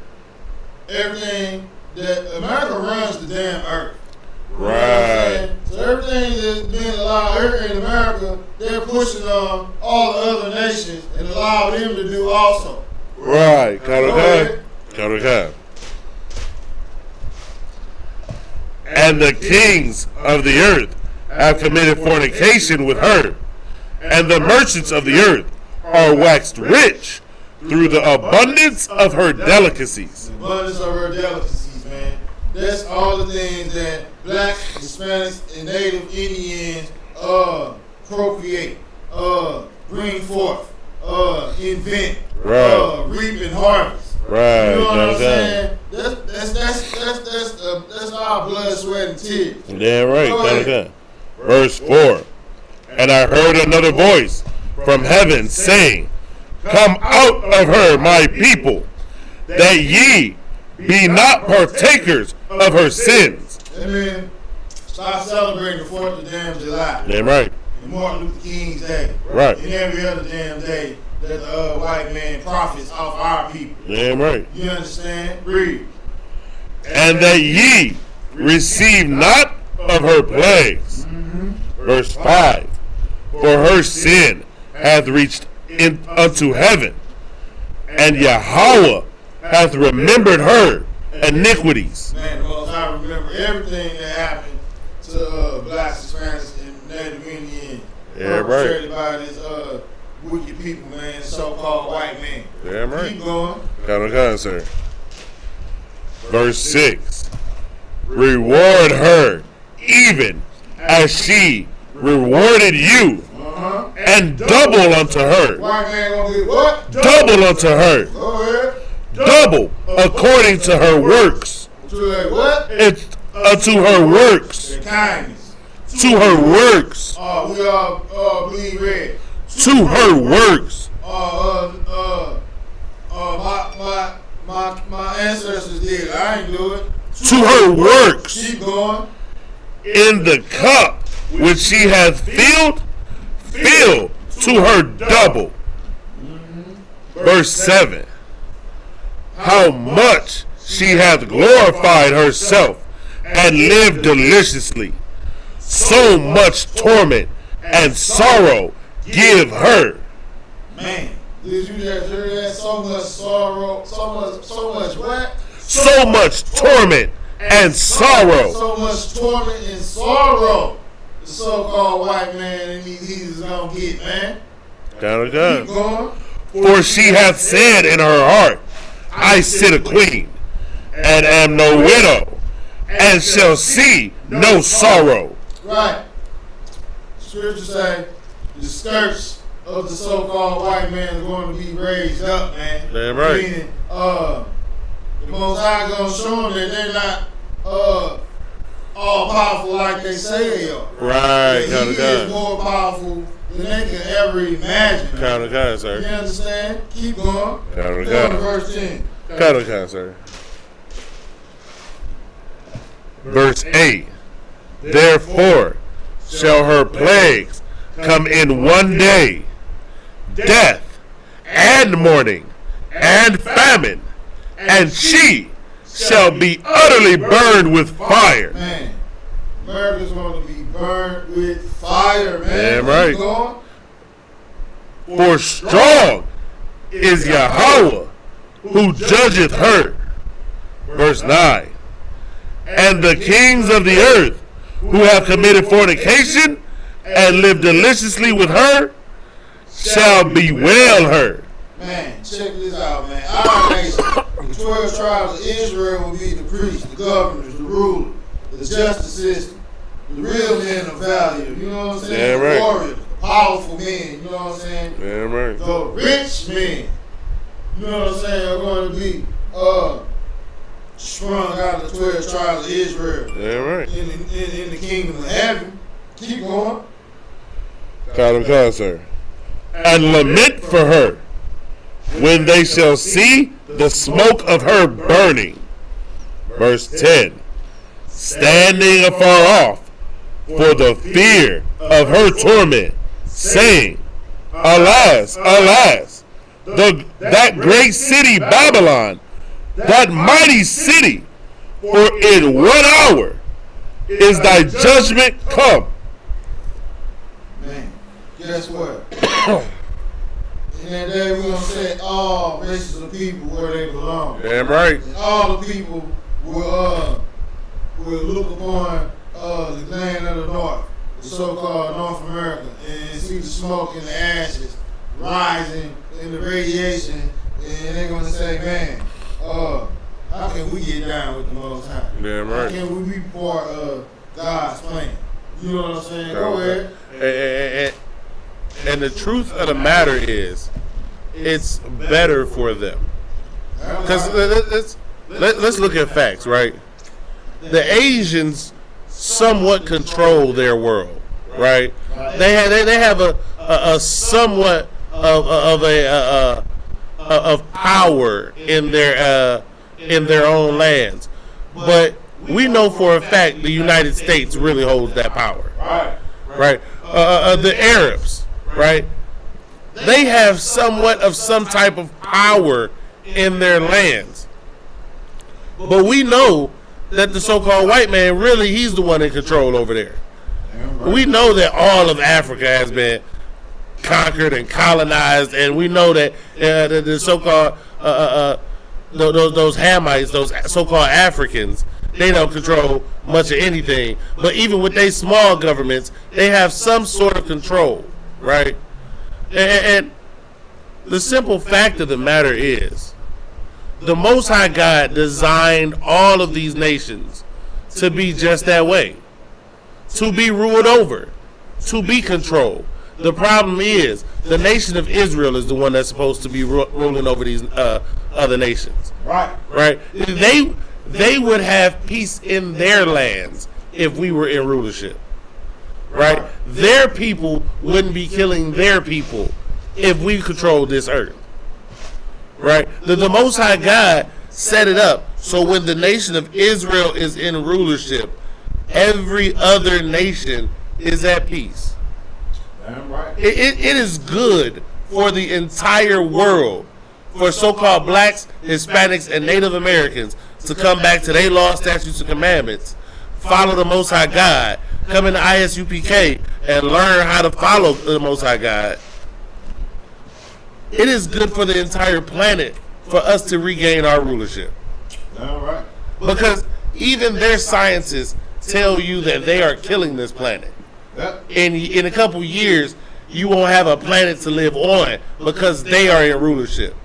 Everything that America runs the damn earth. Right. So everything that's being allowed here in America, they're pushing on all the other nations and allow them to do also. Right. And the kings of the earth have committed fornication with her, and the merchants of the earth are waxed rich through the abundance of her delicacies. The abundance of her delicacies, man. That's all the things that black, Hispanics, and Native Indians procreate, bring forth, invent, reap and harvest. Right. You know what I'm saying? That's our blood, sweat, and tears. Yeah, right. Verse 4. And I heard another voice from heaven saying, Come out of her, my people, that ye be not partakers of her sins. Amen. Start celebrating the 4th of damn July. Damn right. And Martin Luther King's Day. Right. And every other damn day that the white man profits off our people. Damn right. You understand? Read. And that ye receive not of her plagues. Verse 5. For her sin hath reached unto heaven, and Yahweh hath remembered her iniquities. Man, the Most High remember everything that happened to blacks, Hispanics, and Native Indians. Yeah, perpetrated by this wicked people, man, so-called white man. Damn right. Keep going. Kind, sir. Verse 6. Reward her even as she rewarded you, and double unto her. White man gonna get what? Double unto her. Go ahead. Double according to her works. To her what? Unto her works. Their kindness. To her works. We all bleed red. To her works. My ancestors did. I ain't do it. To her works. Keep going. In the cup which she hath filled, fill to her double. Verse 7. How much she hath glorified herself and lived deliciously, so much torment and sorrow give her. Man, did you just hear that? So much sorrow, so much what? So much torment and sorrow. So much torment and sorrow. The so-called white man and these heathens gonna get, man. Keep going. For she hath said in her heart, I sit a queen, and am no widow, and shall see no sorrow. Right. Scripture say the skirts of the so-called white man is going to be raised up, man. Damn right. Meaning, the Most High gonna show them that they're not all powerful like they say they are. Right. He is more powerful than they can ever imagine. Sir. You understand? Keep going. Go to verse 10. Sir. Verse 8. Therefore shall her plagues come in one day, death and mourning and famine, and she shall be utterly burned with fire. Man, America's going to be burned with fire, man. Damn right. For strong is Yahweh who judgeth her. Verse 9. And the kings of the earth who have committed fornication and lived deliciously with her shall bewail her. Man, check this out, man. Our nation, the 12 tribes of Israel will be the priests, the governors, the rulers, the justice system, the real men of value, you know what I'm saying? Damn right. The warriors, the powerful men, you know what I'm saying? Damn right. The rich men, you know what I'm saying, are going to be sprung out of the 12 tribes of Israel. Damn right. In the kingdom of heaven. Keep going. Sir. And lament for her when they shall see the smoke of her burning. Verse 10. Standing afar off for the fear of her torment, saying, Alas, alas, that great city Babylon, that mighty city, for in 1 hour is thy judgment come. Man, guess what? In that day we're going to set all races of people where they belong. Damn right. And all the people will look upon the land of the north, the so-called North America and see the smoke and the ashes rising in the radiation, and they're gonna say, man, how can we get down with the Most High? Damn right. How can we be part of God's plan? You know what I'm saying? Go ahead. And the truth of the matter is, it's better for them. Because let's look at facts, right? The Asians somewhat control their world, right? They have a somewhat of power in their own lands, but we know for a fact the United States really holds that power, right? The Arabs, right? They have somewhat of some type of power in their lands, but we know that the so-called white man, really, he's the one in control over there. We know that all of Africa has been conquered and colonized, and we know that the so-called those Hamites, those so-called Africans, they don't control much of anything. But even with their small governments, they have some sort of control, right? And the simple fact of the matter is, the Most High God designed all of these nations to be just that way, to be ruled over, to be controlled. The problem is, the nation of Israel is the one that's supposed to be ruling over these other nations. Right? They would have peace in their lands if we were in rulership. Right? Their people wouldn't be killing their people if we controlled this earth. Right? The Most High God set it up so when the nation of Israel is in rulership, every other nation is at peace. Damn right. It is good for the entire world for so-called blacks, Hispanics, and Native Americans to come back to their law, statutes, and commandments, follow the Most High God, come into ISUPK, and learn how to follow the Most High God. It is good for the entire planet for us to regain our rulership. All right. Because even their scientists tell you that they are killing this planet. Yep. In a couple years, you won't have a planet to live on because they are in rulership.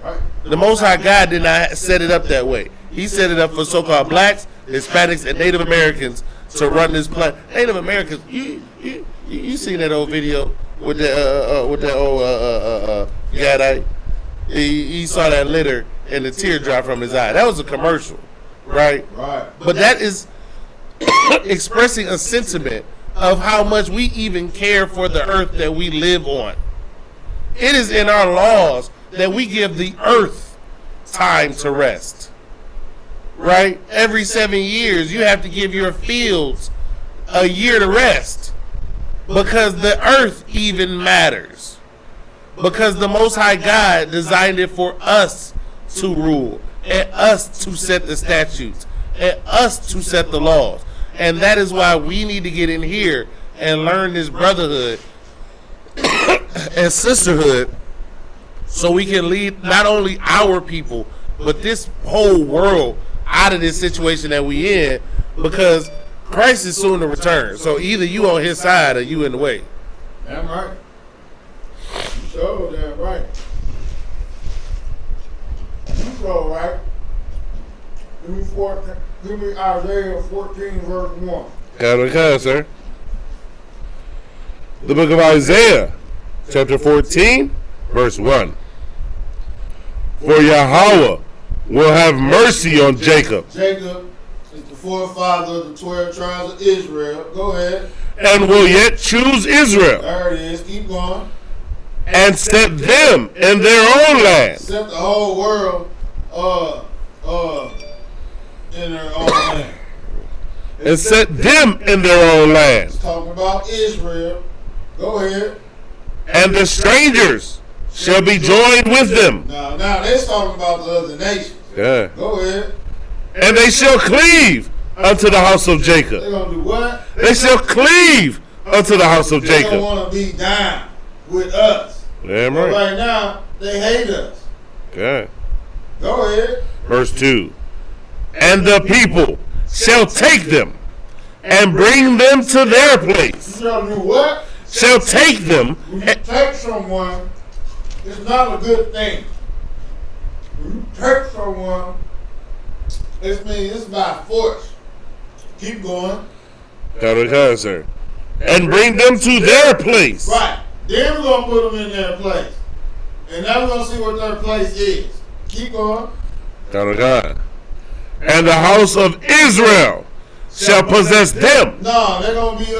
Right. The Most High God did not set it up that way. He set it up for so-called blacks, Hispanics, and Native Americans to run this planet. Native Americans, you seen that old video with that old Gadite? He saw that litter and the tear dropped from his eye. That was a commercial, right? Right. But that is expressing a sentiment of how much we even care for the earth that we live on. It is in our laws that we give the earth time to rest. Right? Every 7 years, you have to give your fields a year to rest. Because the earth even matters. Because the Most High God designed it for us to rule, and us to set the statutes, and us to set the laws. And that is why we need to get in here and learn this brotherhood and sisterhood so we can lead not only our people, but this whole world out of this situation that we in, because Christ is soon to return. So either you on his side or you in the way. Damn right. You sure damn right. You sure right. Give me Isaiah 14 verse 1. Okay, sir. The book of Isaiah, chapter 14, verse 1. For Yahweh will have mercy on Jacob. Jacob is the forefather of the 12 tribes of Israel. Go ahead. And will yet choose Israel. There it is. Keep going. And set them in their own land. Set the whole world in their own land. And set them in their own land. It's talking about Israel. Go ahead. And the strangers shall be joined with them. Now they're talking about the other nations. Yeah. Go ahead. And they shall cleave unto the house of Jacob. They're going to do what? They shall cleave unto the house of They Jacob. don't want to be down with us. Damn But right. right now, they hate us. Okay. Go ahead. Verse 2. And the people shall take them and bring them to their place. You shall do what? Shall take them. When you take someone, it's not a good thing. When you take someone, it's by force. Keep going. Sir. And bring them to their place. Right. Then we're going to put them in their place. And now we're going to see what their place is. Keep going. And the house of Israel shall possess them. No, they're going to be,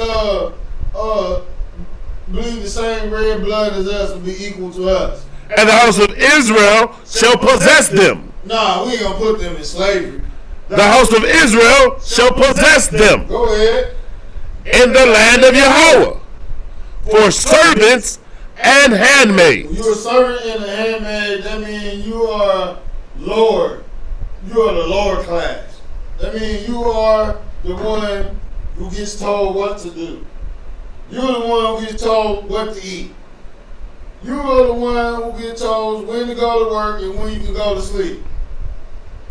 bleed the same red blood as us and be equal to us. And the house of Israel shall possess them. No, we ain't going to put them in slavery. The house of Israel shall possess them. Go ahead. In the land of Yahweh, for servants and handmaids. When you're a servant and a handmaid, that means you are Lord. You are the lower class. That means you are the one who gets told what to do. You're the one who gets told what to eat. You are the one who gets told when to go to work and when you can go to sleep.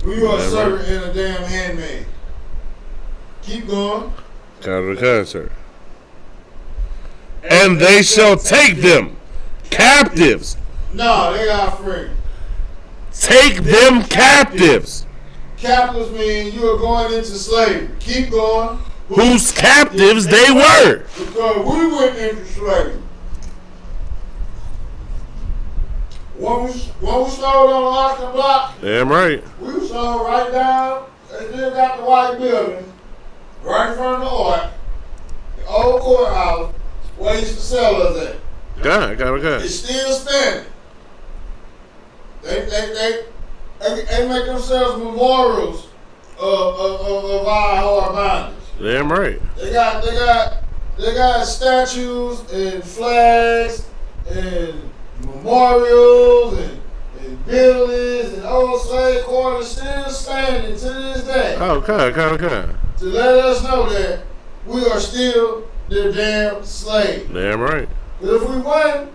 When you are a servant and a damn handmaid. Keep going. Sir. And they shall take them captives. No, they got free. Take them captives. Captives mean you are going into slavery. Keep going. Whose captives they were. Because we went into slavery. When we sold on the auction block, Damn right. we sold right down, they still got the white building, right in front of the ark, the old courthouse, where they used to sell us at. God. It's still standing. They make themselves memorials of our hard bondage. Damn right. They got statues and flags and memorials and buildings and old slave quarters still standing to this day. Okay. To let us know that we are still their damn slaves. Damn right. But if we win,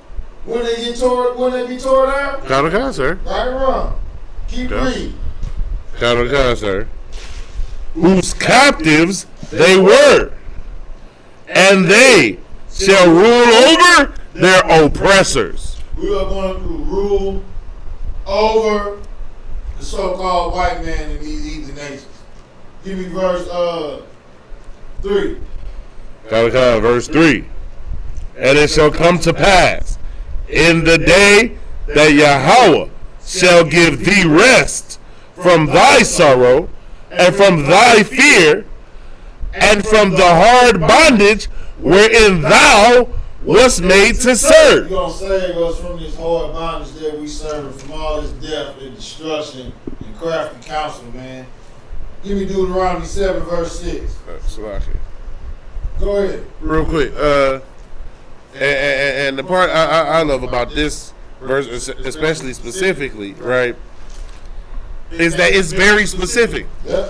when they be tore down? God, sir. Right or wrong? Keep reading. God, sir. Whose captives they were, and they shall rule over their oppressors. We are going to rule over the so-called white man in these heathen nations. Give me verse 3. Verse 3. And it shall come to pass in the day that Yahweh shall give thee rest from thy sorrow and from thy fear and from the hard bondage wherein thou wast made to serve. You're going to save us from this hard bondage that we serve, from all this death and destruction and crafty counsel, man. Give me Deuteronomy 7, verse 6. Go ahead. Real quick. And the part I love about this verse, especially specifically, right, is that it's very specific. Yeah.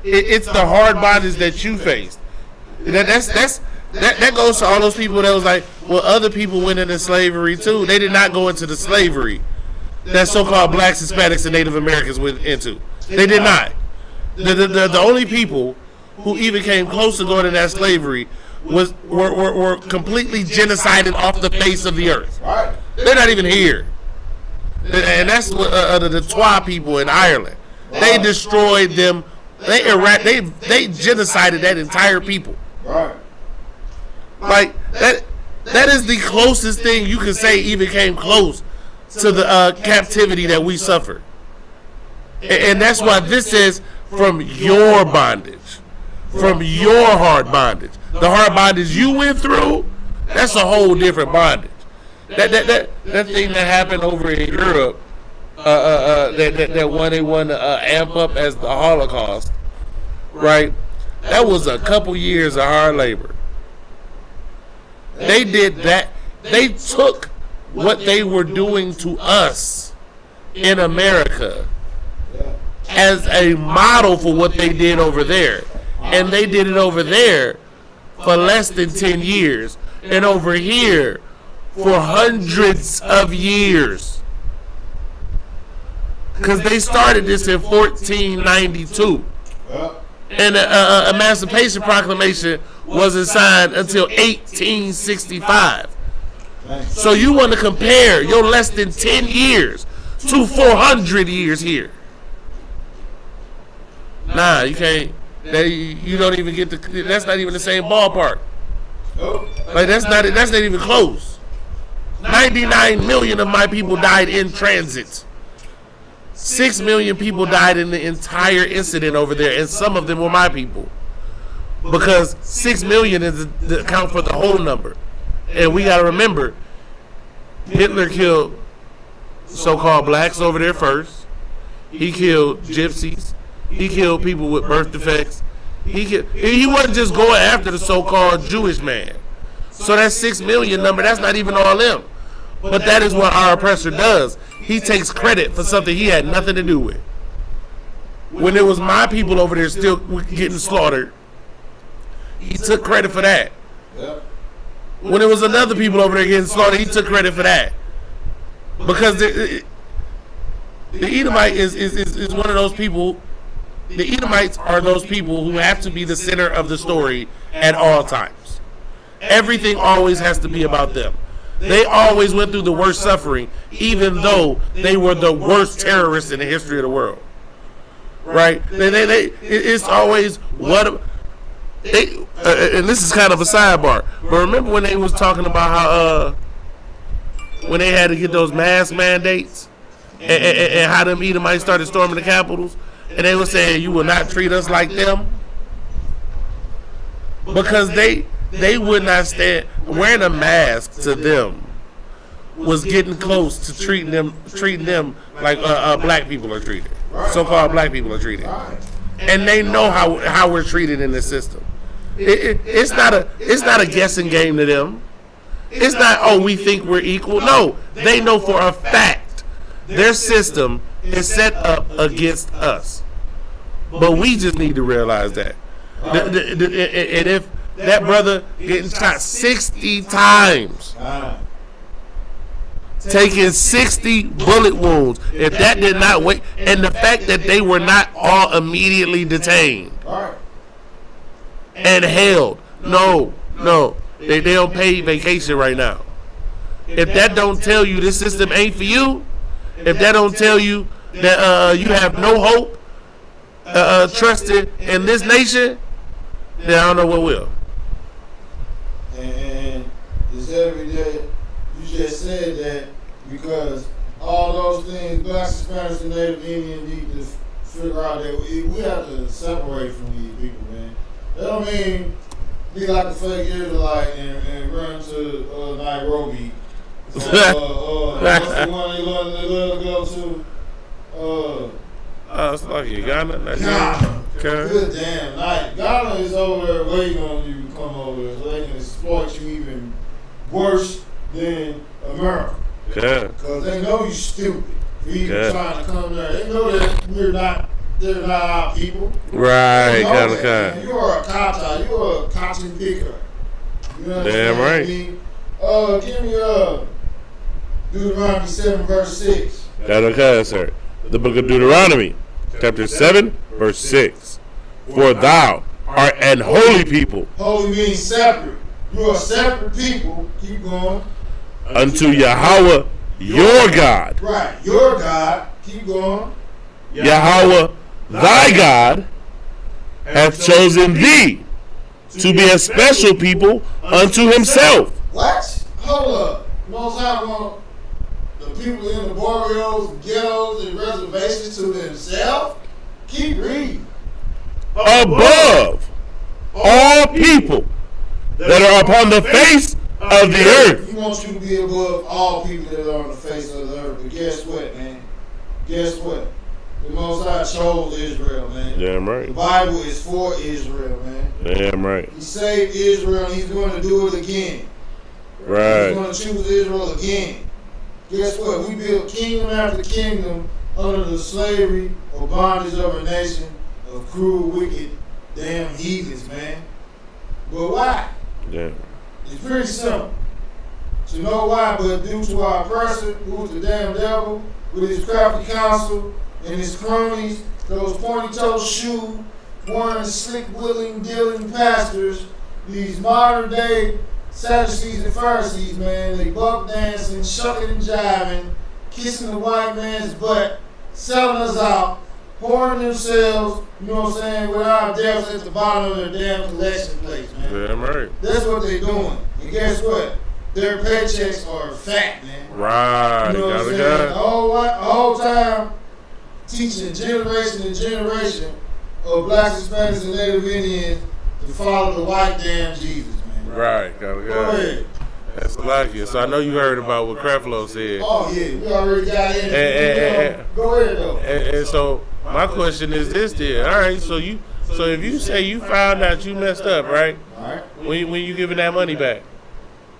It's the hard bondage that you faced. That goes to all those people that was like, well, other people went into slavery too. They did not go into the slavery that so-called blacks, Hispanics, and Native Americans went into. They did not. The only people who even came close to going into that slavery were completely genocided off the face of the earth. Right. They're not even here. And that's the Twa people in Ireland. They destroyed them. They genocided that entire people. Right. Like that is the closest thing you can say even came close to the captivity that we suffered. And that's why this is from your bondage, from your hard bondage. The hard bondage you went through, that's a whole different bondage. That thing that happened over in Europe, that one they want to amp up as the Holocaust, right? That was a couple years of hard labor. They did that. They took what they were doing to us in America as a model for what they did over there. And they did it over there for less than 10 years. And over here for hundreds of years. Because they started this in 1492. And the Emancipation Proclamation wasn't signed until 1865. So you want to compare your less than 10 years to 400 years here? Nah, you can't. You don't even get the. That's not even the same ballpark. Like that's not even close. 99 million of my people died in transit. 6 million people died in the entire incident over there, and some of them were my people. Because 6 million is the account for the whole number. And we got to remember, Hitler killed so-called blacks over there first. He killed gypsies. He killed people with birth defects. He wasn't just going after the so-called Jewish man. So that 6 million number, that's not even all them. But that is what our oppressor does. He takes credit for something he had nothing to do with. When it was my people over there still getting slaughtered, he took credit for that. When it was another people over there getting slaughtered, he took credit for that. Because the Edomite is one of those people. The Edomites are those people who have to be the center of the story at all times. Everything always has to be about them. They always went through the worst suffering, even though they were the worst terrorists in the history of the world. Right? It's always what. And this is kind of a sidebar, but remember when they was talking about how when they had to get those mask mandates and how them Edomites started storming the capitals, and they were saying you will not treat us like them because they would not stand. Wearing a mask to them was getting close to treating them like black people are treated, so-called black people are treated, and they know how we're treated in this system. It's not a guessing game to them. It's not, we think we're equal. No, they know for a fact their system is set up against us. But we just need to realize that. And if that brother getting shot 60 times, taking 60 bullet wounds, if that did not wait, and the fact that they were not all immediately detained and held, no, they don't pay vacation right now. If that don't tell you this system ain't for you, if that don't tell you that you have no hope trusted in this nation, then I don't know what will. And it's every day. You just said that because all those things, blacks, Hispanics, and Native Indians need to figure out that we have to separate from these people, man. That don't mean be like a fake Israelite and run to Nairobi. What's the one they love to go to? It's like Ghana. Ghana. Good damn night. Ghana is over there waiting on you to come over there so they can exploit you even worse than America. Because they know you stupid for even trying to come there. They know that they're not our people. Right, kind of. You are a kata. You are a cotton picker. You know damn right. Give me Deuteronomy 7 verse 6. Okay, sir. The book of Deuteronomy, chapter 7, verse 6. For thou art an holy people. Holy means separate. You are separate people. Keep going. Unto Yahweh, your God. Right, your God. Keep going. Yahweh, thy God, hath chosen thee to be a special people unto himself. What? Hold up. Most High want the people in the barrios, ghettos, and reservations to themselves? Keep reading. Above all people that are upon the face of the earth. He wants you to be above all people that are on the face of the earth. But guess what, man? Guess what? The Most High chose Israel, man. Damn right. The Bible is for Israel, man. Damn right. He saved Israel, and he's going to do it again. Right. He's going to choose Israel again. Guess what? We built kingdom after kingdom under the slavery or bondage of a nation of cruel, wicked, damn heathens, man. But why? Yeah. It's pretty simple. To know why, but due to our oppressor, who's the damn devil, with his crafty counsel and his cronies, those pointy-toed shoe, one slick, willing, dealing pastors, these modern day Sadducees and Pharisees, man, they buck dancing, shucking and jiving, kissing the white man's butt, selling us out, pouring themselves, you know what I'm saying, with our debts at the bottom of their damn collection plates, man. Damn right. That's what they doing. And guess what? Their paychecks are fat, man. Right. You know what I'm saying? The whole time teaching generation and generation of blacks, Hispanics, and Native Indians to follow the white damn Jesus, man. Right. Go ahead. That's like it. So I know you heard about what Creflo said. Oh yeah, we already got in. Go ahead though. And so my question is this: then, all right. So if you say you found out you messed up, right? All right. When you giving that money back?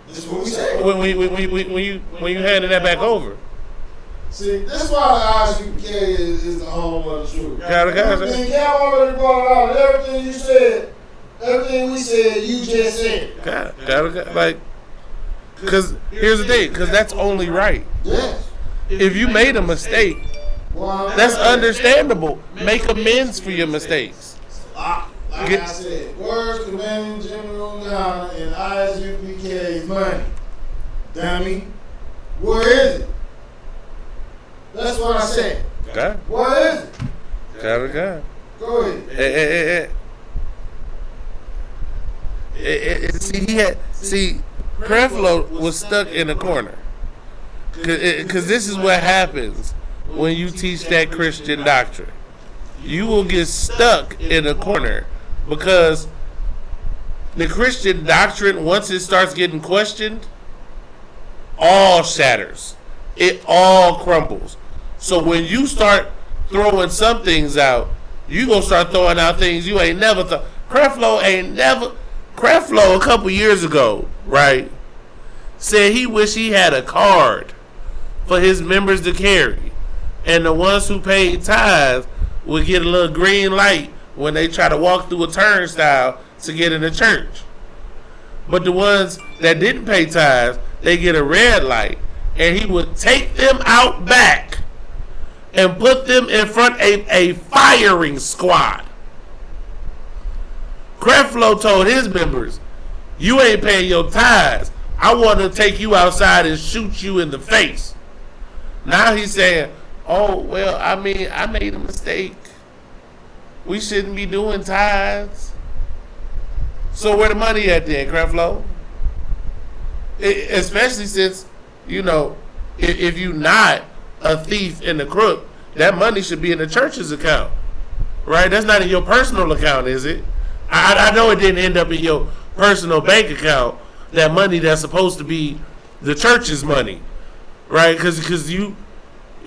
This is what we say. When you handing that back over? See, that's why the ISUPK is the home of the truth. Everything Cal already brought out. Everything you said, everything we said, you just said. Like, because here's the thing, because that's only right. Yes. If you made a mistake, that's understandable. Make amends for your mistakes. Like I said, words commanding General Ghana and ISUPK's money. Dummy. Where is it? That's what I said. Okay. Where is it? Okay. Go ahead. See, Creflo was stuck in a corner. Because this is what happens when you teach that Christian doctrine. You will get stuck in a corner because the Christian doctrine, once it starts getting questioned, all shatters. It all crumbles. So when you start throwing some things out, you gonna start throwing out things you ain't never thought. Creflo a couple years ago, right, said he wish he had a card for his members to carry, and the ones who paid tithes would get a little green light when they try to walk through a turnstile to get in the church. But the ones that didn't pay tithes, they get a red light, and he would take them out back and put them in front of a firing squad. Creflo told his members, you ain't paying your tithes. I want to take you outside and shoot you in the face. Now he's saying, oh, well, I mean, I made a mistake. We shouldn't be doing tithes. So where the money at then, Creflo? Especially since, you know, if you're not a thief and a crook, that money should be in the church's account, right? That's not in your personal account, is it? I know it didn't end up in your personal bank account, that money that's supposed to be the church's money, right? Because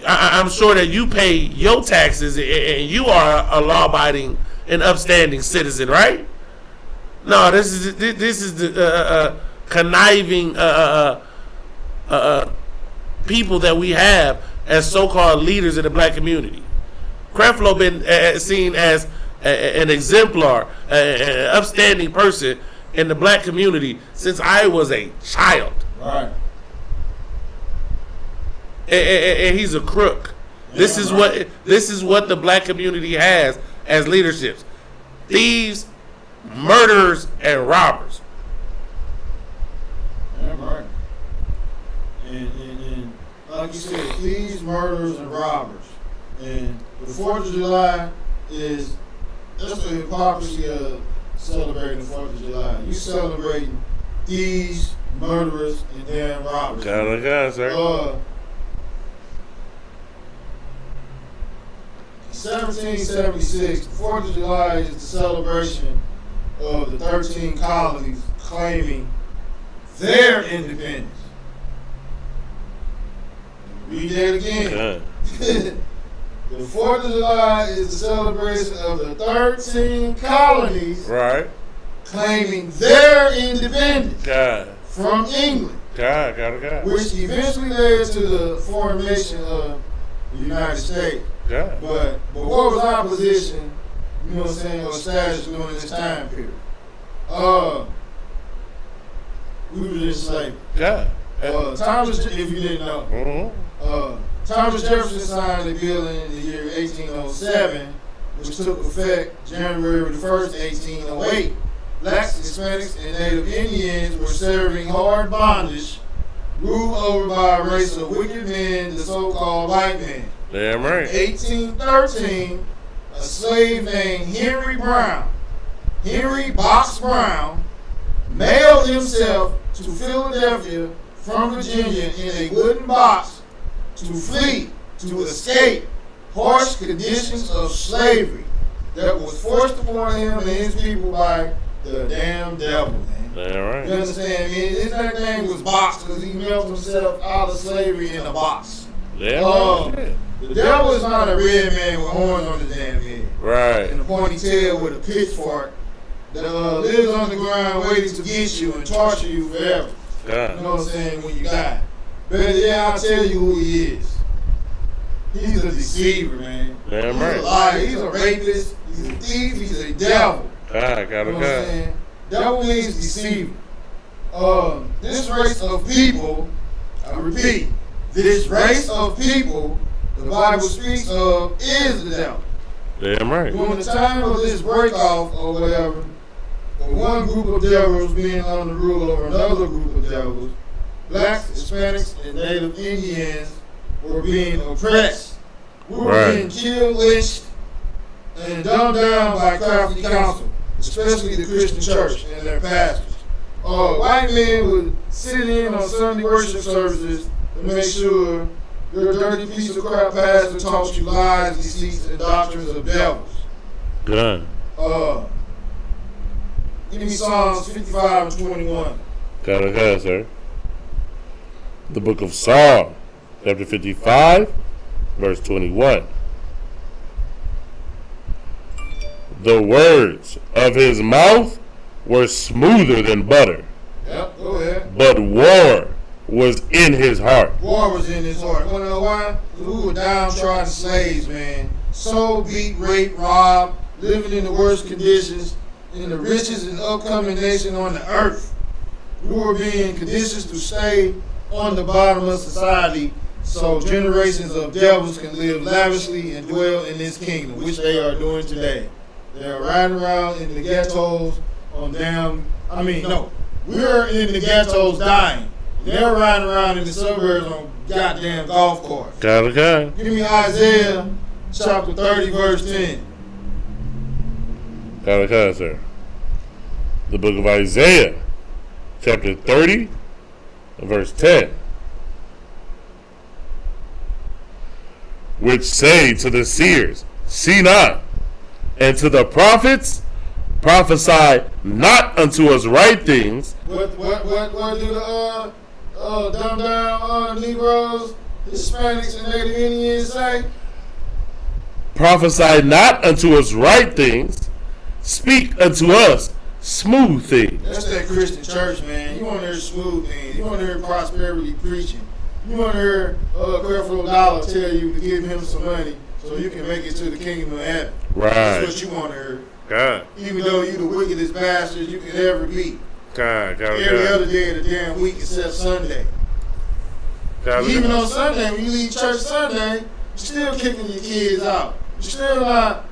I'm sure that you pay your taxes and you are a law-abiding and upstanding citizen, right? No, this is the conniving people that we have as so-called leaders in the black community. Creflo been seen as an exemplar, an upstanding person in the black community since I was a child. Right. And he's a crook. This is what the black community has as leaderships: thieves, murderers, and robbers. Yeah, right. And like you said, thieves, murderers, and robbers. And the 4th of July that's the hypocrisy of celebrating the 4th of July. You celebrating thieves, murderers, and damn robbers. God, sir. 1776, the 4th of July is the celebration of the 13 colonies claiming their independence. Read that again. The 4th of July is the celebration of the 13 colonies, right, claiming their independence from England, which eventually led to the formation of the United States. But what was our position, you know what I'm saying, or status during this time period? We were just slaves. Thomas, if you didn't know, Thomas Jefferson signed a bill in the year 1807 which took effect January the 1st, 1808. Blacks, Hispanics, and Native Indians were serving hard bondage, ruled over by a race of wicked men, the so-called white men. Damn right. In 1813, a slave named Henry Box Brown, mailed himself to Philadelphia from Virginia in a wooden box to flee, to escape harsh conditions of slavery that was forced upon him and his people by the damn devil, man. Damn right. You understand me? His nickname was Box because he mailed himself out of slavery in a box. Damn right. The devil is not a red man with horns on his damn head. Right. And a pointy tail with a pitchfork that lives on the ground waiting to get you and torture you forever. God. You know what I'm saying? When you die. But yeah, I'll tell you who he is. He's a deceiver, man. Damn He's right. a liar. He's a rapist. He's a thief. He's a devil. God, You know what I'm saying? Devil means deceiver. This race of people, I repeat, this race of people the Bible speaks of is the devil. Damn right. During the time of this break-off or whatever, one group of devils being under rule over another group of devils, blacks, Hispanics, and Native Indians were being oppressed. We were being killed, lynched, and dumbed down by crafty counsel, especially the Christian church and their pastors. White men would sit in on Sunday worship services to make sure your dirty piece of crap pastor taught you lies, deceits, and doctrines of devils. Good. Give me Psalms 55 and 21. Got it, sir. The book of Psalm, chapter 55, verse 21. The words of his mouth were smoother than butter. Yep, go ahead. But war was in his heart. War was in his heart. Wanna know why? We were downtrodden slaves, man. Sold, beat, raped, robbed, living in the worst conditions, in the richest and upcoming nation on the earth. We were being conditioned to stay on the bottom of society so generations of devils can live lavishly and dwell in this kingdom, which they are doing today. They are riding around in the ghettos on we're in the ghettos dying. They're riding around in the suburbs on goddamn golf carts. Got it. Give me Isaiah chapter 30, verse 10. Got it, sir. The book of Isaiah, chapter 30, verse 10. Which say to the seers, see not, and to the prophets, prophesy not unto us right things. What do the dumb down Negroes, Hispanics, and Native Indians say? Prophesy not unto us right things, speak unto us smooth things. That's that Christian church, man. You want to hear smooth things. You want to hear prosperity preaching. You want to hear Creflo Dollar tell you to give him some money so you can make it to the kingdom of heaven. Right. That's what you want to hear. God. Even though you the wickedest bastard you could ever be. God. Every other day of the damn week except Sunday. Even on Sunday, when you leave church Sunday, you're still kicking your kids out. You're still not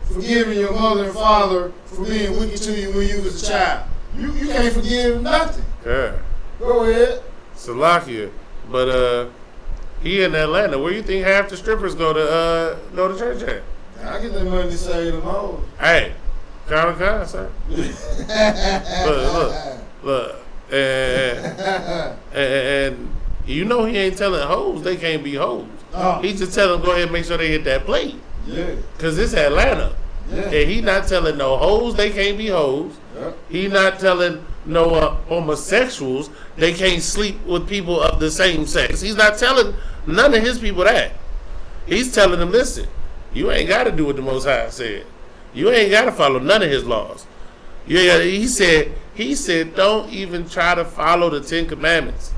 forgiving your mother and father for being wicked to you when you was a child. You can't forgive nothing. Yeah. Go ahead. Salakia. But he in Atlanta. Where you think half the strippers go to church at? I get that money to save them hoes. Hey, kind, sir. Look, and you know he ain't telling hoes they can't be hoes. Oh. He just telling them go ahead and make sure they hit that plate. Yeah. Cause it's Atlanta. Yeah. And he not telling no hoes they can't be hoes. Yep. He not telling no homosexuals they can't sleep with people of the same sex. He's not telling none of his people that. He's telling them, listen, you ain't got to do what the Most High said. You ain't got to follow none of his laws. Yeah, he said, don't even try to follow the 10 Commandments.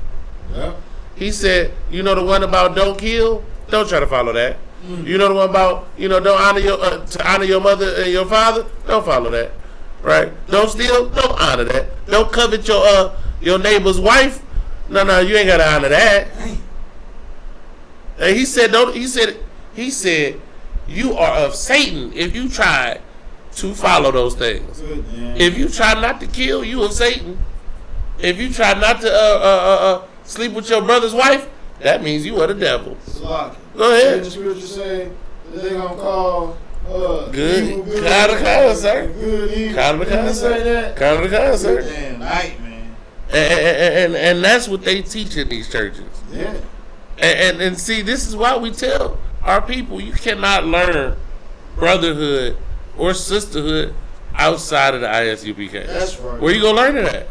Yep. He said, you know the one about don't kill? Don't try to follow that. You know the one about, don't honor to honor your mother and your father? Don't follow that. Right? Don't steal? Don't honor that. Don't covet your neighbor's wife? No, you ain't got to honor that. And he said, you are of Satan if you try to follow those things. Good, If you try not to kill, you of Satan. If you try not to sleep with your brother's wife, that means you are the devil. Slocky. Go ahead. The scripture say that they gonna call good. Kind of kind, sir. Good evil. Kind of kind, sir. Kind of kind, sir. Damn night, man. And that's what they teach in these churches. Yeah. And see, this is why we tell our people you cannot learn brotherhood or sisterhood outside of the ISUPK. That's right. Where you gonna learn it at?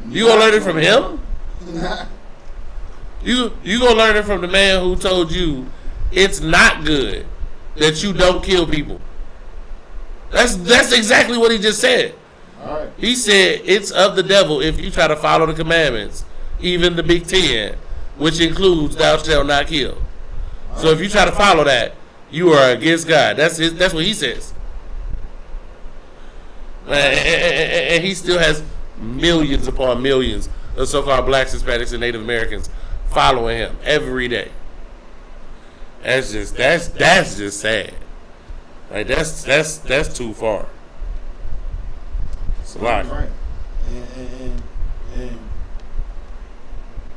You gonna learn it from him? You gonna learn it from the man who told you it's not good that you don't kill people. That's exactly what he just said. All right. He said it's of the devil if you try to follow the commandments, even the Big Ten, which includes thou shalt not kill. So if you try to follow that, you are against God. That's what he says. And he still has millions upon millions of so-called blacks, Hispanics, and Native Americans following him every day. That's just sad. Like that's too far. It's a lot. Right. And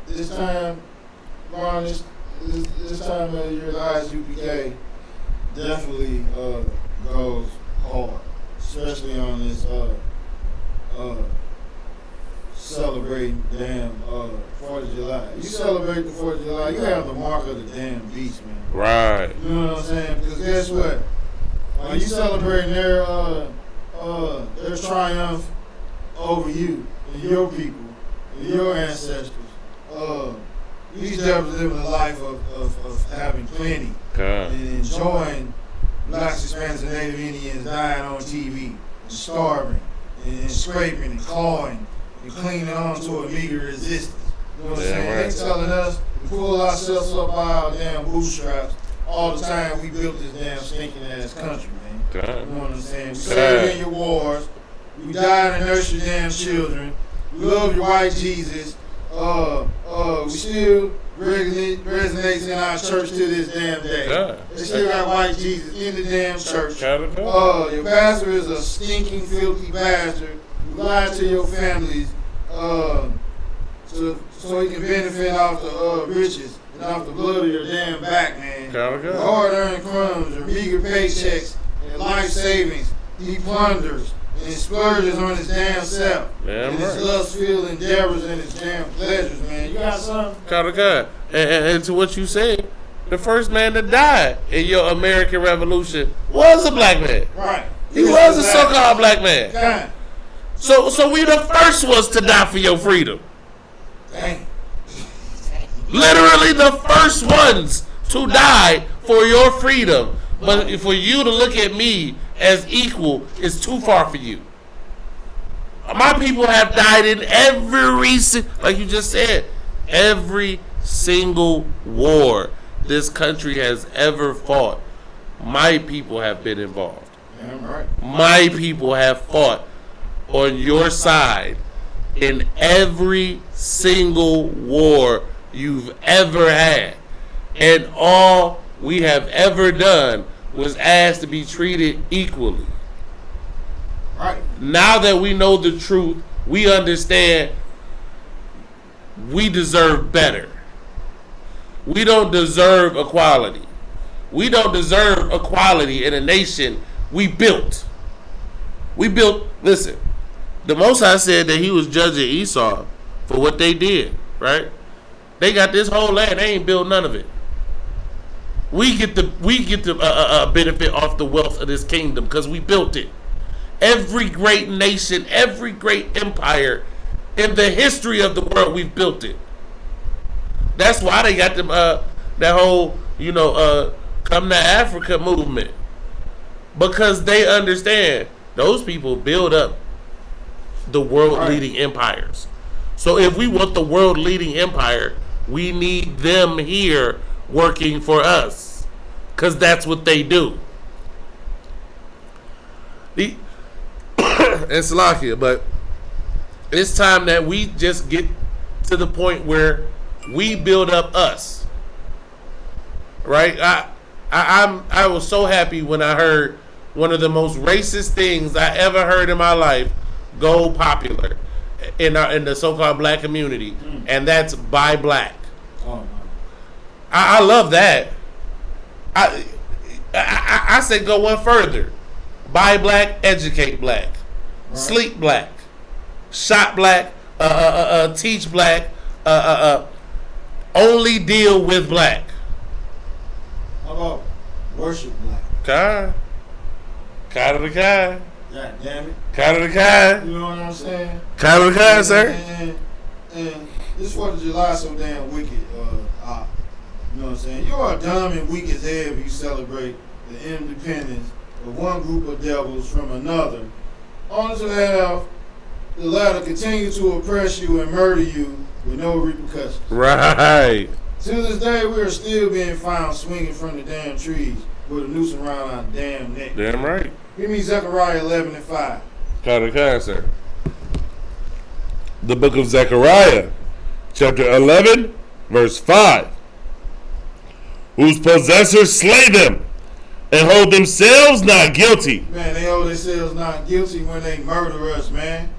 this time, Ron, this time of the year, the ISUPK definitely goes hard, especially on this celebrating damn 4th of July. You celebrate the 4th of July, you have the mark of the damn beast, man. Right. You know what I'm saying? Because guess what? When you celebrating their triumph over you and your people and your ancestors, these devils living a life of having plenty and enjoying blacks, Hispanics, and Native Indians dying on TV and starving and scraping and clawing and clinging on to a meager existence. You know what I'm saying? Right. They telling us to pull ourselves up by our damn bootstraps all the time we built this damn stinking ass country, man. You know what I'm saying? We served in your wars. We died and nursed your damn children. We love your white Jesus. We still resonates in our church to this damn day. They still got white Jesus in the damn church. Your pastor is a stinking, filthy bastard who lied to your families so he can benefit off the riches and off the blood of your damn back, man. The hard-earned crumbs or meager paychecks and life savings he plunders and splurges on his damn self and his lust-filled endeavors and his damn pleasures, man. You got something? And to what you said, the first man that died in your American Revolution was a black man. Right. He was a so-called black man. God. So we the first ones to die for your freedom. Dang. Literally the first ones to die for your freedom. But for you to look at me as equal is too far for you. My people have died in like you just said, every single war this country has ever fought. My people have been involved. Damn right. My people have fought on your side in every single war you've ever had. And all we have ever done was asked to be treated equally. Right. Now that we know the truth, we understand we deserve better. We don't deserve equality. We don't deserve equality in a nation we built. Listen, the Most High said that he was judging Esau for what they did, right? They got this whole land, they ain't built none of it. We get the benefit off the wealth of this kingdom because we built it. Every great nation, every great empire in the history of the world, we've built it. That's why they got them that whole come to Africa movement, because they understand those people build up the world leading empires. So if we want the world leading empire, we need them here working for us, because that's what they do. And Salakia, but it's time that we just get to the point where we build up us, right? I was so happy when I heard one of the most racist things I ever heard in my life go popular in the so-called black community, and that's buy black. Oh no. I love that. I say go one further. Buy black, educate black, right. Sleep black, shop black, teach black, only deal with black. How about worship black? Kind of the kind. God damn it. Kind of the kind. You know what I'm saying? Kind of the kind, sir. And this 4th of July so damn wicked. You know what I'm saying? You are dumb and weak as hell if you celebrate the independence of one group of devils from another, only to have the latter continue to oppress you and murder you with no repercussions. Right. To this day, we are still being found swinging from the damn trees with a noose around our damn neck. Damn right. Give me Zechariah 11:5. Kind of kind, sir. The book of Zechariah, chapter 11, verse 5. Whose possessors slay them and hold themselves not guilty. Man, they hold themselves not guilty when they murder us, man.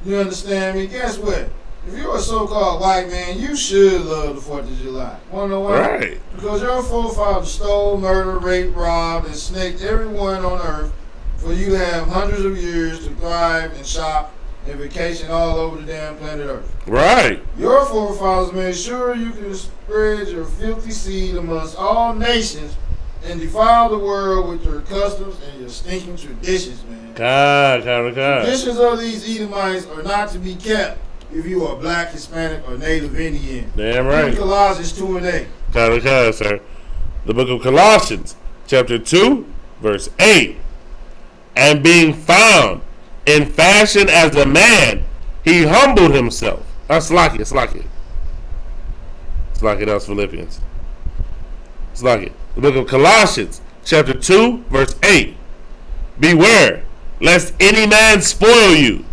You understand me? Guess what? If you're a so-called white man, you should love the 4th of July. Wanna know why? Right. Because your forefathers stole, murdered, raped, robbed, and snaked everyone on earth for you to have hundreds of years to thrive and shop and vacation all over the damn planet Earth. Right. Your forefathers made sure you can spread your filthy seed amongst all nations and defile the world with your customs and your stinking traditions, man. God. Traditions of these Edomites are not to be kept if you are black, Hispanic, or Native Indian. Damn right. Colossians 2:8. Kind, sir. The book of Colossians, chapter 2, verse 8. And being found in fashion as a man, he humbled himself. That's like it. It's like it. That's Philippians. It's like it. The book of Colossians, chapter 2, verse 8. Beware, lest any man spoil you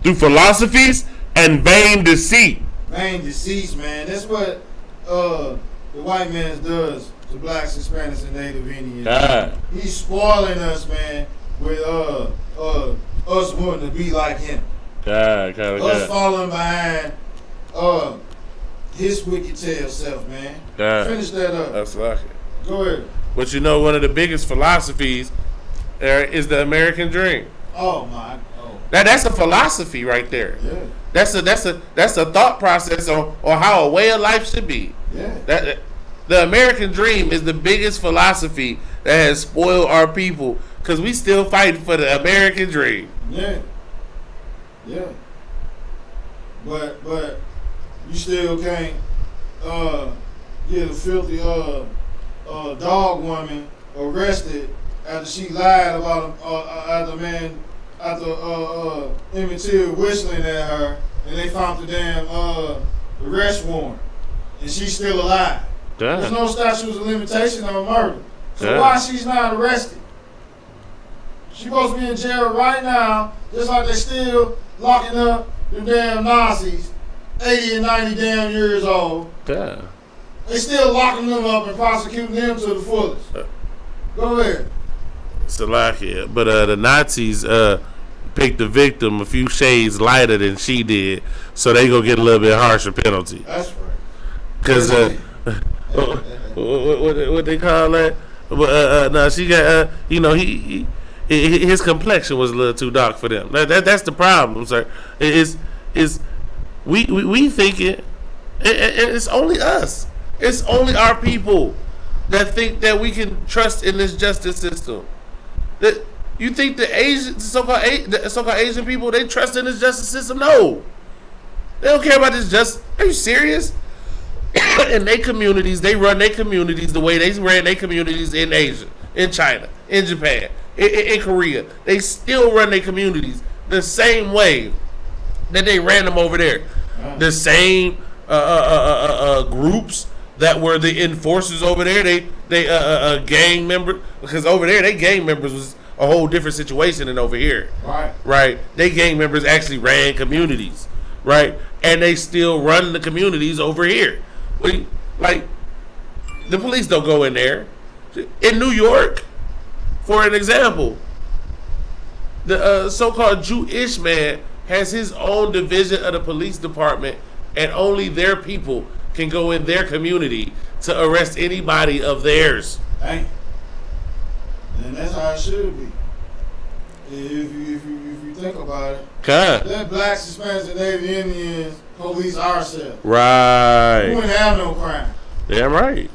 through philosophies and vain deceit. Vain deceits, man. That's what the white man does to blacks, Hispanics, and Native Indians. God. He's spoiling us, man, with us wanting to be like him. God. Us following behind his wicked tail self, man. God. Finish that up. That's like it. Go ahead. But you know, one of the biggest philosophies is the American dream. Oh my. That's a philosophy right there. Yeah. That's a thought process on how a way of life should be. Yeah. The American dream is the biggest philosophy that has spoiled our people because we still fighting for the American dream. Yeah. But you still can't get a filthy dog woman arrested after she lied about after Emmett Till whistling at her, and they found the damn arrest warrant, and she's still alive. Damn. There's no statute of limitation on murder. So Damn. why she's not arrested? She's supposed to be in jail right now, just like they still locking up the damn Nazis, 80 and 90 damn years old. Damn. They still locking them up and prosecuting them to the fullest. Go ahead. Salakia. But the Nazis picked the victim a few shades lighter than she did, so they gonna get a little bit harsher penalty. That's right. Cause what they call that? No, she got his complexion was a little too dark for them. That's the problem, sir. We thinking it's only us. It's only our people that think that we can trust in this justice system. That you think the so-called Asian people, they trust in this justice system? No, they don't care about this justice. Are you serious? In their communities, they run their communities the way they ran their communities in Asia, in China, in Japan, in Korea. They still run their communities the same way that they ran them over there. The same groups that were the enforcers over there. They gang members, because over there they gang members was a whole different situation than over here. Right. They gang members actually ran communities, right, and they still run the communities over here. Like, the police don't go in there. In New York, for an example, the so-called Jewish man has his own division of the police department, and only their people can go in their community to arrest anybody of theirs. Dang. And that's how it should be. If you think about it, let blacks, Hispanics, and Native Indians police ourselves. Right. We wouldn't have no crime. Damn right.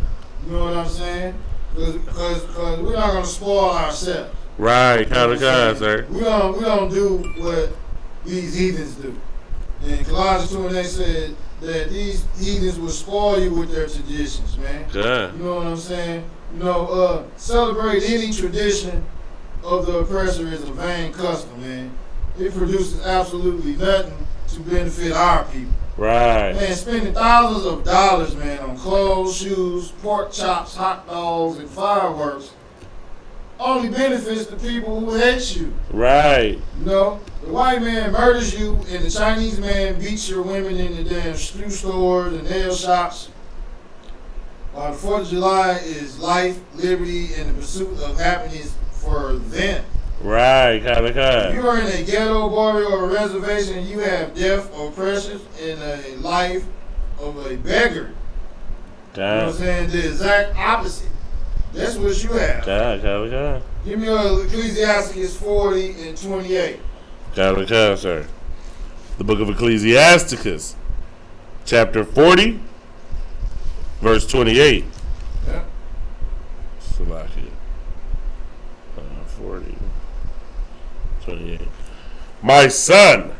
You know what I'm saying? Because we're not going to spoil ourselves. Right, kind of, sir. We don't do what these heathens do. In Colossians 2, they said that these heathens will spoil you with their traditions, man. Yeah. You know what I'm saying? You know, celebrate any tradition of the oppressor is a vain custom, man. It produces absolutely nothing to benefit our people. Right. Man, spending thousands of dollars, man, on clothes, shoes, pork chops, hot dogs, and fireworks only benefits the people who hate you. Right. You know, the white man murders you, and the Chinese man beats your women in the damn shoe stores and nail shops. While the 4th of July is life, liberty, and the pursuit of happiness for them. Right, kind of. If you are in a ghetto, barrio, or reservation, you have death, oppression, and a life of a beggar. You know what I'm saying? The exact opposite. That's what you have. Give me Ecclesiastes 40 and 28. Sir. The book of Ecclesiasticus, chapter 40, verse 28. Yeah. Salakia. 40, 28. My son,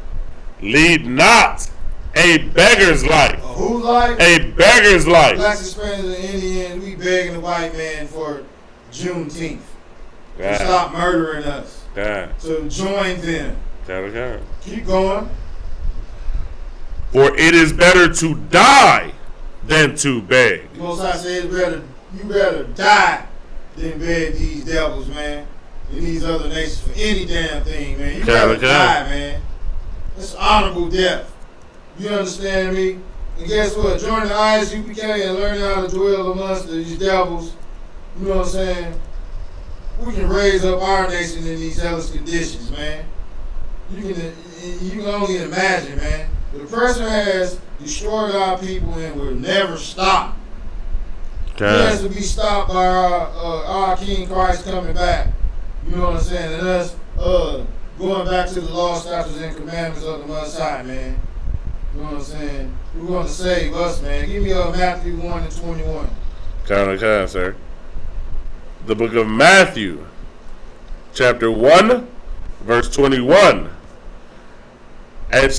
lead not a beggar's life. Whose life? A beggar's life. Blacks, Hispanics, and Indians, we begging the white man for Juneteenth. To stop murdering us. To join them. Keep going. For it is better to die than to beg. The Most High said you better die than beg these devils, man. And these other nations for any damn thing, man. You better die, man. It's an honorable death. You understand me? And guess what? Join the ISUPK and learn how to dwell amongst these devils. You know what I'm saying? We can raise up our nation in these hellish conditions, man. You can only imagine, man. The oppressor has destroyed our people and will never stop. It has to be stopped by our King Christ coming back. You know what I'm saying? And us going back to the law, statutes, and commandments of the Most High, man. You know what I'm saying? We're going to save us, man. Give me Matthew 1 and 21. Sir. The book of Matthew, chapter 1, verse 21. And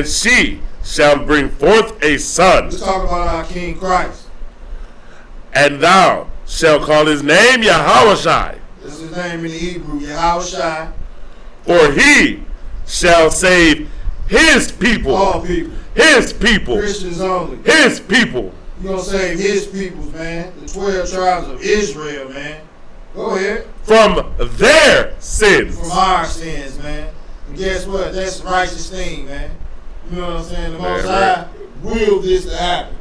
she shall bring forth a son. Let's talk about our King Christ. And thou shalt call his name Yahushua. That's his name in the Hebrew, Yahushua. For he shall save his people. All people. His people. Christians only. His people. You're going to save his peoples, man. The 12 tribes of Israel, man. Go ahead. From their sins. From our sins, man. And guess what? That's the righteous thing, man. You know what I'm saying? The Most High willed this to happen.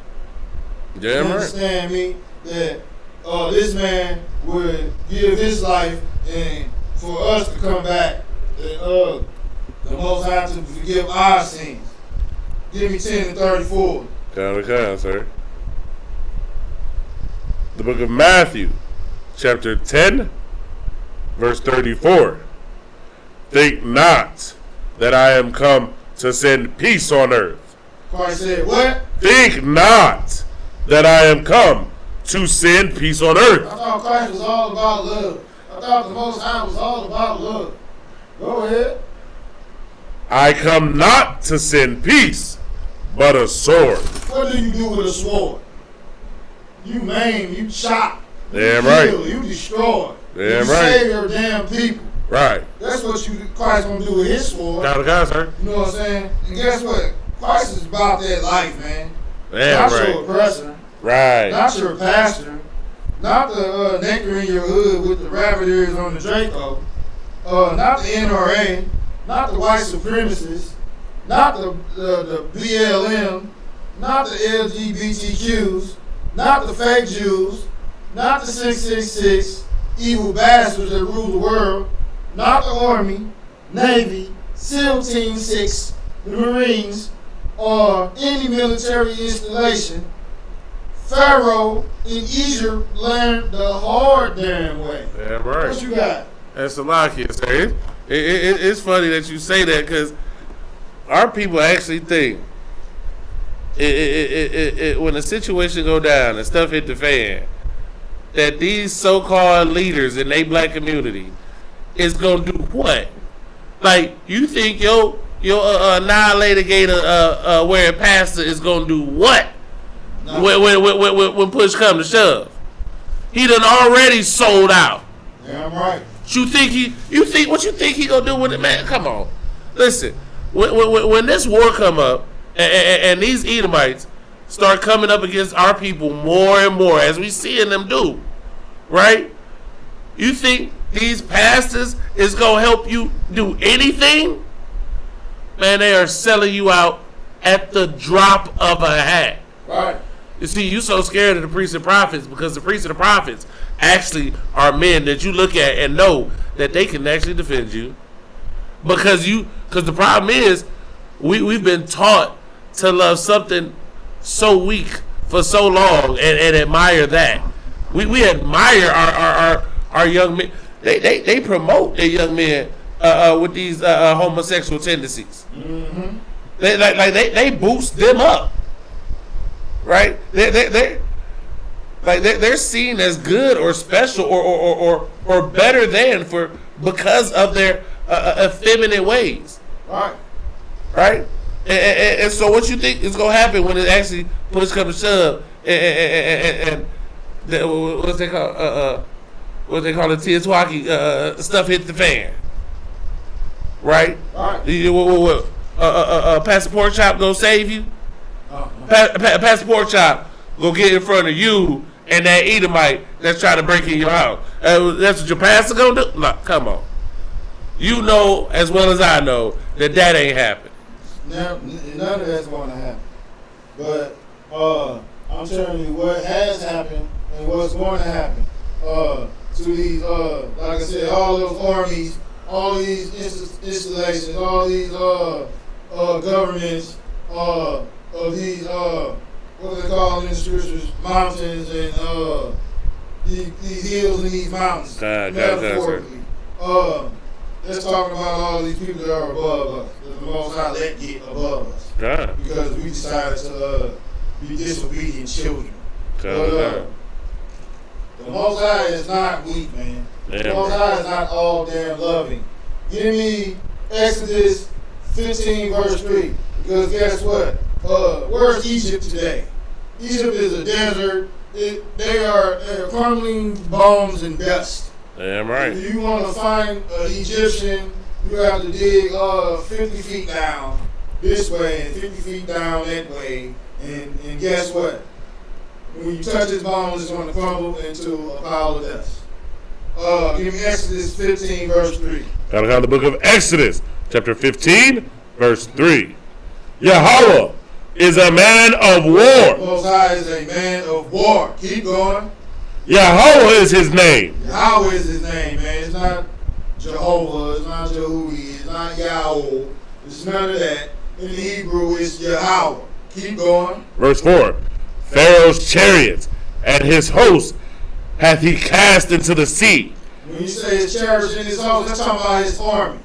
Yeah, you understand me? That this man would give his life and for us to come back and the Most High to forgive our sins. Give me 10 and 34. Sir. The book of Matthew, chapter 10, verse 34. Think not that I am come to send peace on earth. Christ said, what? Think not that I am come to send peace on earth. I thought Christ was all about love. I thought the Most High was all about love. Go ahead. I come not to send peace, but a sword. What do you do with a sword? You maim, you chop, you kill, you destroy. You save your damn people. Right. That's what Christ gonna do with his sword. Sir. You know what I'm saying? And guess what? Christ is about that life, man. Not your oppressor. Right. Not your pastor. Not the nigger in your hood with the rabbit ears on the Draco. Not the NRA. Not the white supremacists. Not the BLM. Not the LGBTQs. Not the fake Jews. not the 666 evil bastards that rule the world, not the Army, Navy, SEAL Team 6, the Marines, or any military installation. Pharaoh in Egypt learned the hard damn way. Damn right. What you got? That's a lot, kid. It's funny that you say that because our people actually think when a situation go down and stuff hit the fan, that these so-called leaders in their black community is gonna do what? Like, you think your annihilator gator wearing pastor is gonna do what? No. When push come to shove, he done already sold out. Yeah, I'm right. What you think he gonna do with it, man? Come on, listen. When this war come up and these Edomites start coming up against our people more and more, as we seeing them do, right? You think these pastors is gonna help you do anything? Man, they are selling you out at the drop of a hat. Right. You see, you so scared of the priests and prophets because the priests and the prophets actually are men that you look at and know that they can actually defend you. Because the problem is, we've been taught to love something so weak for so long and admire that. We admire our young men. They promote their young men with these homosexual tendencies. Mm-hmm. They boost them up. Right? They're seen as good or special or better than because of their effeminate ways. Right. Right? And so what you think is gonna happen when it actually push comes to shove and what's they call it, Tiatswaki stuff hit the fan. Right? Right. Pastor Pork Chop gonna save you? Pastor Pork Chop go get in front of you and that Edomite that's trying to break in your house. That's what your pastor gonna do? No, come on. You know as well as I know that ain't happening. None of that's going to happen. But I'm telling you what has happened and what's going to happen to these, like I said, all those armies, all these installations, all these governments of these, what do they call them in the scriptures, mountains and these hills and these mountains, metaphorically. Let's talk about all these people that are above us. The Most High let get above us. God. Because we decided to be disobedient children. God. The Most High is not weak, man. Yeah, the Most High is not all damn loving. Give me Exodus 15 verse 3. Because guess what? Where's Egypt today? Egypt is a desert. They are crumbling bones and dust. Damn right. If you want to find an Egyptian, you have to dig 50 feet down this way and 50 feet down that way. And guess what? When you touch his bones, it's going to crumble into a pile of dust. Give me Exodus 15, verse 3. Gotta go to the book of Exodus, chapter 15, verse 3. Yahweh is a man of war. Most High is a man of war. Keep going. Yahweh is his name. Yahweh is his name, man. It's not Jehovah. It's not Jehudi. It's not Yahweh. It's none of that. In the Hebrew, it's Yahweh. Keep going. Verse 4. Pharaoh's chariots and his host hath he cast into the sea. When you say his chariots and his host, that's talking about his army.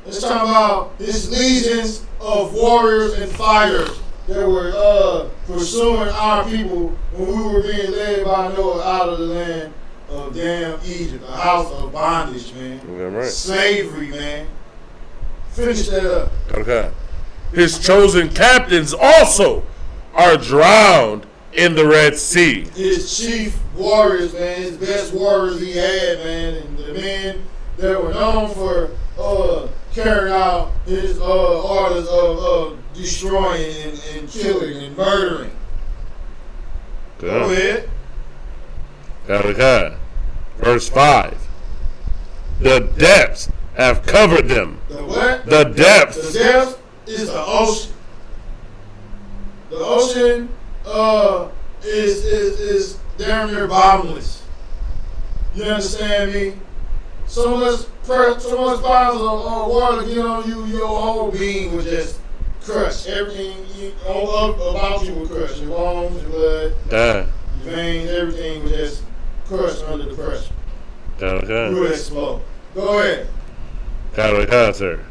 That's talking about his legions of warriors and fighters that were pursuing our people when we were being led by Noah out of the land of damn Egypt, a house of bondage, man. Yeah, right. Slavery, man. Finish that up. Okay. His chosen captains also are drowned in the Red Sea. His chief warriors, man, his best warriors he had, man, and the men that were known for carrying out his orders of destroying and killing and murdering. Go ahead. Okay. Verse 5. The depths have covered them. The what? The depths. The depth is the ocean. The ocean is damn near bottomless. You understand me? So much violence or water get on you, your whole being would just crush. Everything about you would crush. Your bones, your blood, your veins, everything would just crush under the pressure. Okay. You would explode. Go ahead. Sir.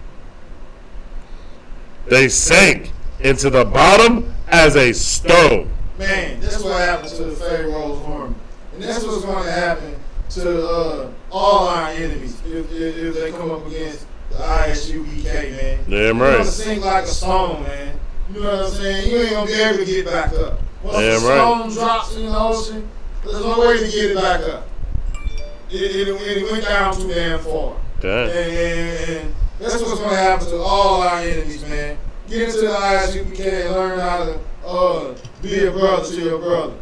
They sank into the bottom as a stone. Man, that's what happened to the Pharaoh's army. And that's what's going to happen to all our enemies if they come up against the ISUPK, man. Damn They're right. going to sink like a stone, man. You know what I'm saying? You ain't going to be able to get back up. Once Damn the stone drops in the ocean, there's no way to get it back up. It went down too damn far. And that's what's going to happen to all our enemies, man. Get into the ISUPK and learn how to be a brother to your brother.